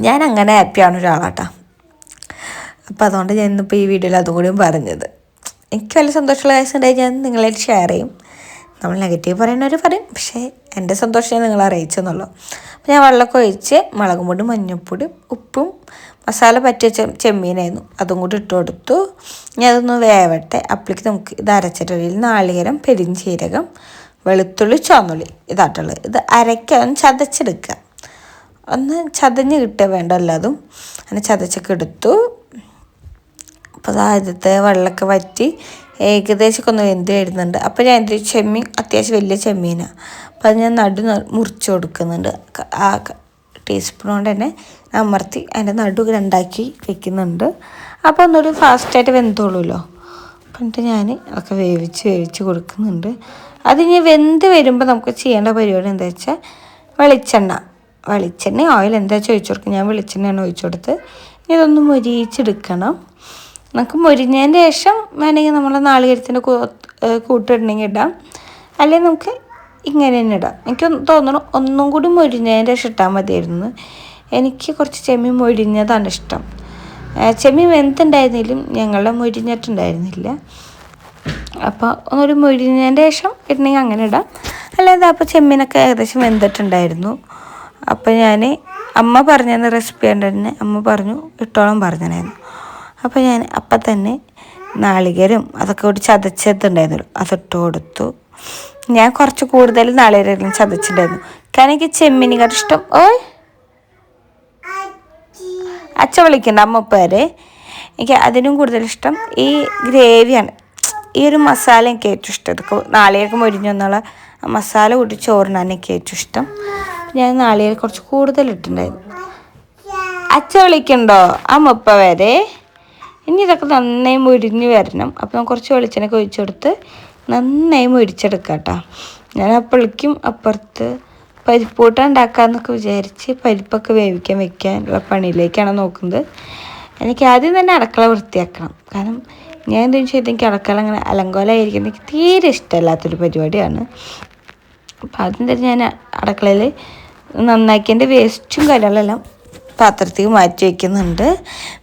ഞാൻ അങ്ങനെ ഹാപ്പിയാണ് ഒരാളാട്ടോ. അപ്പോൾ അതുകൊണ്ട് ഞാൻ ഇന്നിപ്പോൾ ഈ വീഡിയോയിൽ അതും കൂടിയും പറഞ്ഞത്. എനിക്ക് വലിയ സന്തോഷമുള്ള കാര്യം ഉണ്ടായി ഞാൻ നിങ്ങളായിട്ട് ഷെയർ ചെയ്യും. നമ്മൾ നെഗറ്റീവ് പറയുന്നവർ പറയും, പക്ഷേ എൻ്റെ സന്തോഷം ഞാൻ നിങ്ങളെ അറിയിച്ചെന്നുള്ളൂ. അപ്പോൾ ഞാൻ വെള്ളമൊക്കെ ഒഴിച്ച് മുളകും പൊടി, മഞ്ഞൾപ്പൊടി, ഉപ്പും മസാല പറ്റി വെച്ച ചെമ്മീനായിരുന്നു അതും കൂടി ഇട്ട് കൊടുത്തു. ഞാൻ അതൊന്ന് വേവട്ടെ. അപ്പോഴേക്ക് നമുക്ക് ഇത് അരച്ചിട്ടുള്ളിൽ നാളികേരം, പെരിഞ്ചീരകം, വെളുത്തുള്ളി, ചുവന്നുള്ളി ഇതാട്ടുള്ളത്. ഇത് അരയ്ക്കാൻ ചതച്ചെടുക്കുക. ഒന്ന് ചതഞ്ഞ് കിട്ടുക വേണ്ട എല്ലാതും. അങ്ങനെ ചതച്ചൊക്കെ എടുത്തു. അപ്പോൾ ആദ്യത്തെ വെള്ളമൊക്കെ വറ്റി ഏകദേശമൊക്കെ ഒന്ന് വെന്ത് വരുന്നുണ്ട്. അപ്പോൾ ഞാൻ എൻ്റെ ചെമ്മീൻ അത്യാവശ്യം വലിയ ചെമ്മീനാണ്. അപ്പോൾ അത് ഞാൻ മുറിച്ച് കൊടുക്കുന്നുണ്ട്. ആ ടീസ്പൂൺ കൊണ്ട് തന്നെ അമർത്തി അതിൻ്റെ നടു രണ്ടാക്കി വെക്കുന്നുണ്ട്. അപ്പോൾ ഒന്നുകൂടി ഫാസ്റ്റായിട്ട് വെന്തോളൂല്ലോ. എന്നിട്ട് ഞാൻ അതൊക്കെ വേവിച്ച് കൊടുക്കുന്നുണ്ട്. അതിനി വെന്ത് വരുമ്പോൾ നമുക്ക് ചെയ്യേണ്ട പരിപാടി എന്താ വെച്ചാൽ വെളിച്ചെണ്ണ ഓയിൽ എന്താ വെച്ചാൽ ഒഴിച്ചു കൊടുക്കും. ഞാൻ വെളിച്ചെണ്ണയാണ് ഒഴിച്ചു കൊടുത്ത് ഇതൊന്ന് മൊരിയിച്ചെടുക്കണം. നമുക്ക് മൊരിഞ്ഞതിൻ്റെ ശേഷം വേണമെങ്കിൽ നമ്മൾ നാളികേരത്തിൻ്റെ കൂട്ടിടണമെങ്കിൽ ഇടാം, അല്ലെങ്കിൽ നമുക്ക് ഇങ്ങനെ തന്നെ ഇടാം. എനിക്ക് തോന്നുന്നു ഒന്നും കൂടി മൊരിഞ്ഞതിൻ്റെ ശേഷം ഇട്ടാൽ മതിയായിരുന്നു. എനിക്ക് കുറച്ച് ചെമ്മീൻ മൊരിഞ്ഞതാണ് ഇഷ്ടം. ചെമ്മീൻ വെന്തുണ്ടായിരുന്നില്ല, ഞങ്ങളുടെ മൊരിഞ്ഞിട്ടുണ്ടായിരുന്നില്ല. അപ്പോൾ ഒന്നൊരു മൊരിഞ്ഞതിൻ്റെ ശേഷം ഇടണമെങ്കിൽ അങ്ങനെ ഇടാം. അല്ലാതെ അപ്പോൾ ചെമ്മീനൊക്കെ ഏകദേശം വെന്തിട്ടുണ്ടായിരുന്നു. അപ്പോൾ ഞാൻ അമ്മ പറഞ്ഞ റെസിപ്പി കണ്ടിട്ട് അമ്മ പറഞ്ഞു ഇട്ടോളം പറഞ്ഞായിരുന്നു. അപ്പോൾ ഞാൻ അപ്പം തന്നെ നാളികേരം അതൊക്കെ കൂടി ചതച്ചതുണ്ടായിരുന്നല്ലോ അതിട്ട് കൊടുത്തു. ഞാൻ കുറച്ച് കൂടുതൽ നാളികേരം ചതച്ചിട്ടുണ്ടായിരുന്നു. കാരണം എനിക്ക് ചെമ്മീനിക്കാട്ട് ഇഷ്ടം. അച്ഛ വിളിക്കണ്ട അമ്മ പേരെ. എനിക്ക് അതിനും കൂടുതലിഷ്ടം ഈ ഗ്രേവിയാണ്. ഈ ഒരു മസാല എനിക്ക് ഏറ്റവും ഇഷ്ടം. ഇതൊക്കെ നാളികേരം മൊരിഞ്ഞെന്നുള്ള മസാല കൂട്ടി ചോറിനാണ് എനിക്ക് ഏറ്റവും ഇഷ്ടം. ഞാൻ നാളികേരം കുറച്ച് കൂടുതലിട്ടുണ്ടായിരുന്നു. അച്ഛ വിളിക്കണ്ടോ അമ്മ വരെ. ഇനി ഇതൊക്കെ നന്നായി മൊരിഞ്ഞ് വരണം. അപ്പോൾ ഞാൻ കുറച്ച് വെളിച്ചെണ്ണയൊക്കെ ഒഴിച്ചു കൊടുത്ത് നന്നായി മൊരിച്ചെടുക്കാം കേട്ടോ. ഞാൻ അപ്പോഴേക്കും അപ്പുറത്ത് പരിപ്പൂട്ട ഉണ്ടാക്കാമെന്നൊക്കെ വിചാരിച്ച് പരിപ്പൊക്കെ വേവിക്കാൻ വെക്കാനുള്ള പണിയിലേക്കാണ് നോക്കുന്നത്. എനിക്ക് ആദ്യം തന്നെ അടുക്കള വൃത്തിയാക്കണം. കാരണം ഞാൻ എന്തെങ്കിലും ചെയ്ത് എനിക്ക് അടുക്കള അങ്ങനെ അലങ്കോലമായിരിക്കും എനിക്ക് തീരെ ഇഷ്ടമല്ലാത്തൊരു പരിപാടിയാണ്. അപ്പോൾ ആദ്യം തന്നെ ഞാൻ അടുക്കളയിൽ നന്നാക്കിയതിൻ്റെ വേസ്റ്റും കാര്യങ്ങളെല്ലാം പാത്രത്തിൽ മാറ്റി വയ്ക്കുന്നുണ്ട്.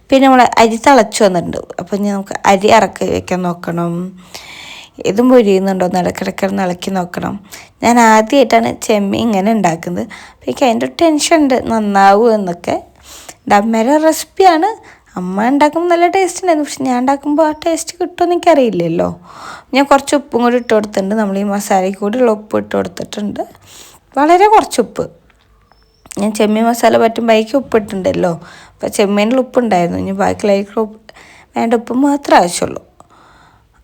പിന്നെ നമ്മൾ അരി തിളച്ച് വന്നിട്ടുണ്ട്. അപ്പോൾ ഇനി നമുക്ക് അരി ഇറക്കി വയ്ക്കാൻ നോക്കണം. ഇതും പൊരിയുന്നുണ്ടോ എന്ന് ഇടയ്ക്കിടയ്ക്ക് ഇളക്കി നോക്കണം. ഞാൻ ആദ്യമായിട്ടാണ് ചെമ്മീൻ ഇങ്ങനെ ഉണ്ടാക്കുന്നത്. അപ്പോൾ എനിക്ക് അതിൻ്റെ ടെൻഷൻ ഉണ്ട് നന്നാവും എന്നൊക്കെ. എൻ്റെ അമ്മയുടെ റെസിപ്പിയാണ്. അമ്മ ഉണ്ടാക്കുമ്പോൾ നല്ല ടേസ്റ്റ് ഉണ്ടായിരുന്നു. പക്ഷെ ഞാൻ ഉണ്ടാക്കുമ്പോൾ ആ ടേസ്റ്റ് കിട്ടുമെന്ന് എനിക്കറിയില്ലല്ലോ. ഞാൻ കുറച്ച് ഉപ്പും കൂടി ഇട്ട് കൊടുത്തിട്ടുണ്ട്. നമ്മൾ ഈ മസാലയ്ക്ക് കൂടിയുള്ള ഉപ്പ് ഇട്ട് കൊടുത്തിട്ടുണ്ട്. വളരെ കുറച്ച് ഉപ്പ്. ഞാൻ ചെമ്മീൻ മസാല പറ്റുമ്പോൾ അതിലേക്ക് ഉപ്പിട്ടുണ്ടല്ലോ. അപ്പോൾ ചെമ്മീനിൽ ഉപ്പുണ്ടായിരുന്നു. ഇനി ബാക്കിയുള്ള വേണ്ട ഉപ്പ് മാത്രമേ ആവശ്യമുള്ളൂ.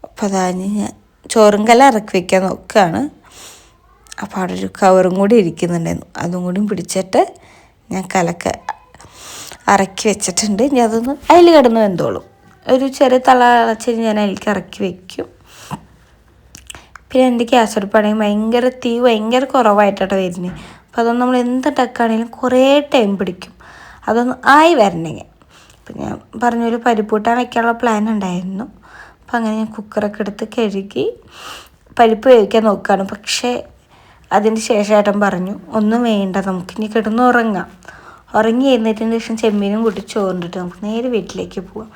അപ്പോൾ അതാണ് ഞാൻ ചോറും കല ഇറക്കി വയ്ക്കാൻ നോക്കുകയാണ്. അപ്പോൾ അവിടെ ഒരു കവറും കൂടി ഇരിക്കുന്നുണ്ടായിരുന്നു. അതും കൂടി പിടിച്ചിട്ട് ഞാൻ കലക്ക ഇറക്കി വെച്ചിട്ടുണ്ട്. ഇനി അതൊന്ന് അതിൽ കിടന്ന് വെന്തോളും. ഒരു ചെറിയ തളച്ച് ഞാൻ അതിലേക്ക് ഇറക്കി വയ്ക്കും. പിന്നെ എൻ്റെ ഗ്യാസ് അടുപ്പാണെങ്കിൽ ഭയങ്കര കുറവായിട്ടാണ് വരുന്നത്. അപ്പോൾ അതൊന്നും നമ്മൾ എന്തുണ്ടാക്കുകയാണെങ്കിലും കുറേ ടൈം പിടിക്കും അതൊന്ന് ആയി വരണമെങ്കിൽ. അപ്പം ഞാൻ പറഞ്ഞൊരു പരിപ്പൂട്ടാൻ വയ്ക്കാനുള്ള പ്ലാൻ ഉണ്ടായിരുന്നു. അപ്പോൾ അങ്ങനെ ഞാൻ കുക്കറൊക്കെ എടുത്ത് കഴുകി പരിപ്പ് വേവിക്കാൻ നോക്കുകയാണ്. പക്ഷേ അതിന് ശേഷം ഏട്ടൻ പറഞ്ഞു ഒന്നും വേണ്ട, നമുക്കിനി കിടന്ന് ഉറങ്ങി എഴുന്നേറ്റതിന് ശേഷം ചെമ്മീനും കൂട്ടി ചോറിട്ടിട്ട് നമുക്ക് നേരെ വീട്ടിലേക്ക് പോവാം,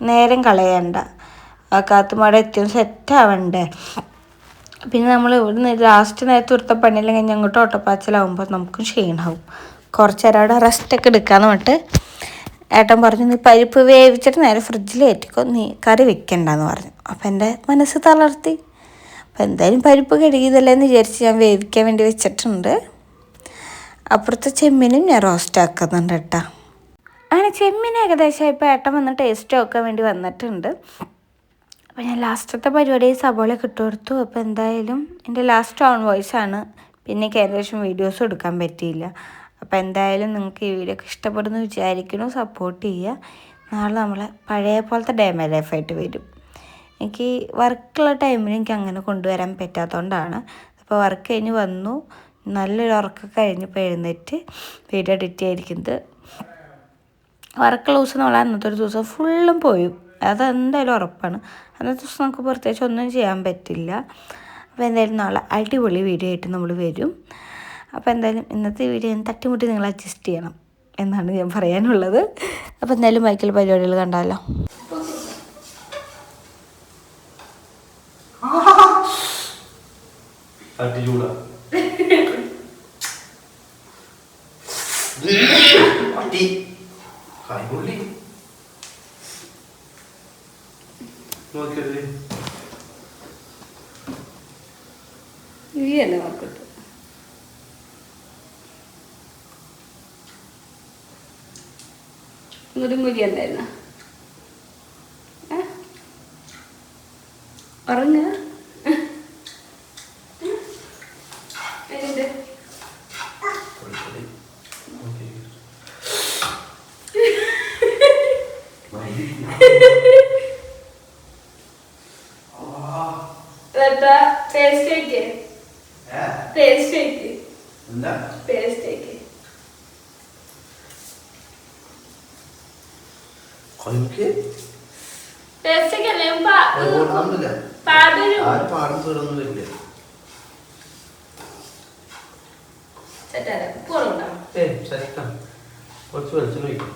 നേരം കളയണ്ട, കാത്തുമാടെ എത്തിയും സെറ്റാവണ്ടേ. പിന്നെ നമ്മൾ ഇവിടുന്ന് ലാസ്റ്റ് നേരത്തെ ഒരുത്ത പണിയെല്ലാം കഴിഞ്ഞ് അങ്ങോട്ട് ഓട്ടപ്പാച്ചിലാവുമ്പോൾ നമുക്കും ക്ഷീണമാവും. കുറച്ച് നേരം അവിടെ റെസ്റ്റൊക്കെ എടുക്കാമെന്ന് പറഞ്ഞിട്ട് ഏട്ടൻ പറഞ്ഞു, നീ പരിപ്പ് വേവിച്ചിട്ട് നേരെ ഫ്രിഡ്ജിൽ കയറ്റിക്കോ, നീ കറി വെക്കണ്ടെന്ന് പറഞ്ഞു. അപ്പം എൻ്റെ മനസ്സ് തളർത്തി. അപ്പം എന്തായാലും പരിപ്പ് കഴുകിയതല്ലേന്ന് വിചാരിച്ച് ഞാൻ വേവിക്കാൻ വേണ്ടി വെച്ചിട്ടുണ്ട്. അപ്പുറത്തെ ചെമ്മീനും ഞാൻ റോസ്റ്റ് ആക്കുന്നുണ്ട് കേട്ടോ. അങ്ങനെ ചെമ്മീൻ ഏകദേശം ഇപ്പോൾ ഏട്ടൻ വന്ന് ടേസ്റ്റ് നോക്കാൻ വേണ്ടി വന്നിട്ടുണ്ട്. അപ്പോൾ ഞാൻ ലാസ്റ്റത്തെ പരിപാടി സബോളയൊക്കെ ഇട്ട് കൊടുത്തു. അപ്പോൾ എന്തായാലും എൻ്റെ ലാസ്റ്റ് ഓൺ വോയിസ് ആണ്, പിന്നെ ഏകദേശം വീഡിയോസും എടുക്കാൻ പറ്റിയില്ല. അപ്പോൾ എന്തായാലും നിങ്ങൾക്ക് ഈ വീഡിയോ ഒക്കെ ഇഷ്ടപ്പെടുന്നു വിചാരിക്കുന്നു. സപ്പോർട്ട് ചെയ്യുക. നാളെ നമ്മളെ പഴയ പോലത്തെ ഡേ മൈ ലൈഫായിട്ട് വരും. എനിക്ക് വർക്കുള്ള ടൈമിൽ എനിക്ക് അങ്ങനെ കൊണ്ടുവരാൻ പറ്റാത്തതുകൊണ്ടാണ്. അപ്പോൾ വർക്ക് കഴിഞ്ഞ് വന്നു, നല്ലൊരു ഉറക്കം കഴിഞ്ഞപ്പോൾ എഴുന്നേറ്റ് വീഡിയോ എഡിറ്റ് ചെയ്തിരിക്കുന്നത്. വർക്കുള്ള ദിവസം നമ്മൾ അന്നത്തെ ഒരു ദിവസം ഫുള്ളും പോയും, അതെന്തായാലും ഉറപ്പാണ്. അന്നത്തെ ദിവസം നമുക്ക് പ്രത്യേകിച്ച് ഒന്നും ചെയ്യാൻ പറ്റില്ല. അപ്പോൾ എന്തായാലും നാളെ അടിപൊളി വീഡിയോ ആയിട്ട് നമ്മൾ വരും. അപ്പോൾ എന്തായാലും ഇന്നത്തെ വീഡിയോ തട്ടിമുട്ടി നിങ്ങൾ അഡ്ജസ്റ്റ് ചെയ്യണം എന്നാണ് ഞാൻ പറയാനുള്ളത്. അപ്പോൾ എന്തായാലും ബൈക്കിൽ പരിപാടികൾ കണ്ടാലോ. ഇല്ല നോക്കട്ടെ. മുരുമുരി ഉണ്ടായിരുന്ന ഉറങ്ങ കുറച്ച് വെളിച്ചെണ്ണ ഒഴിക്കും.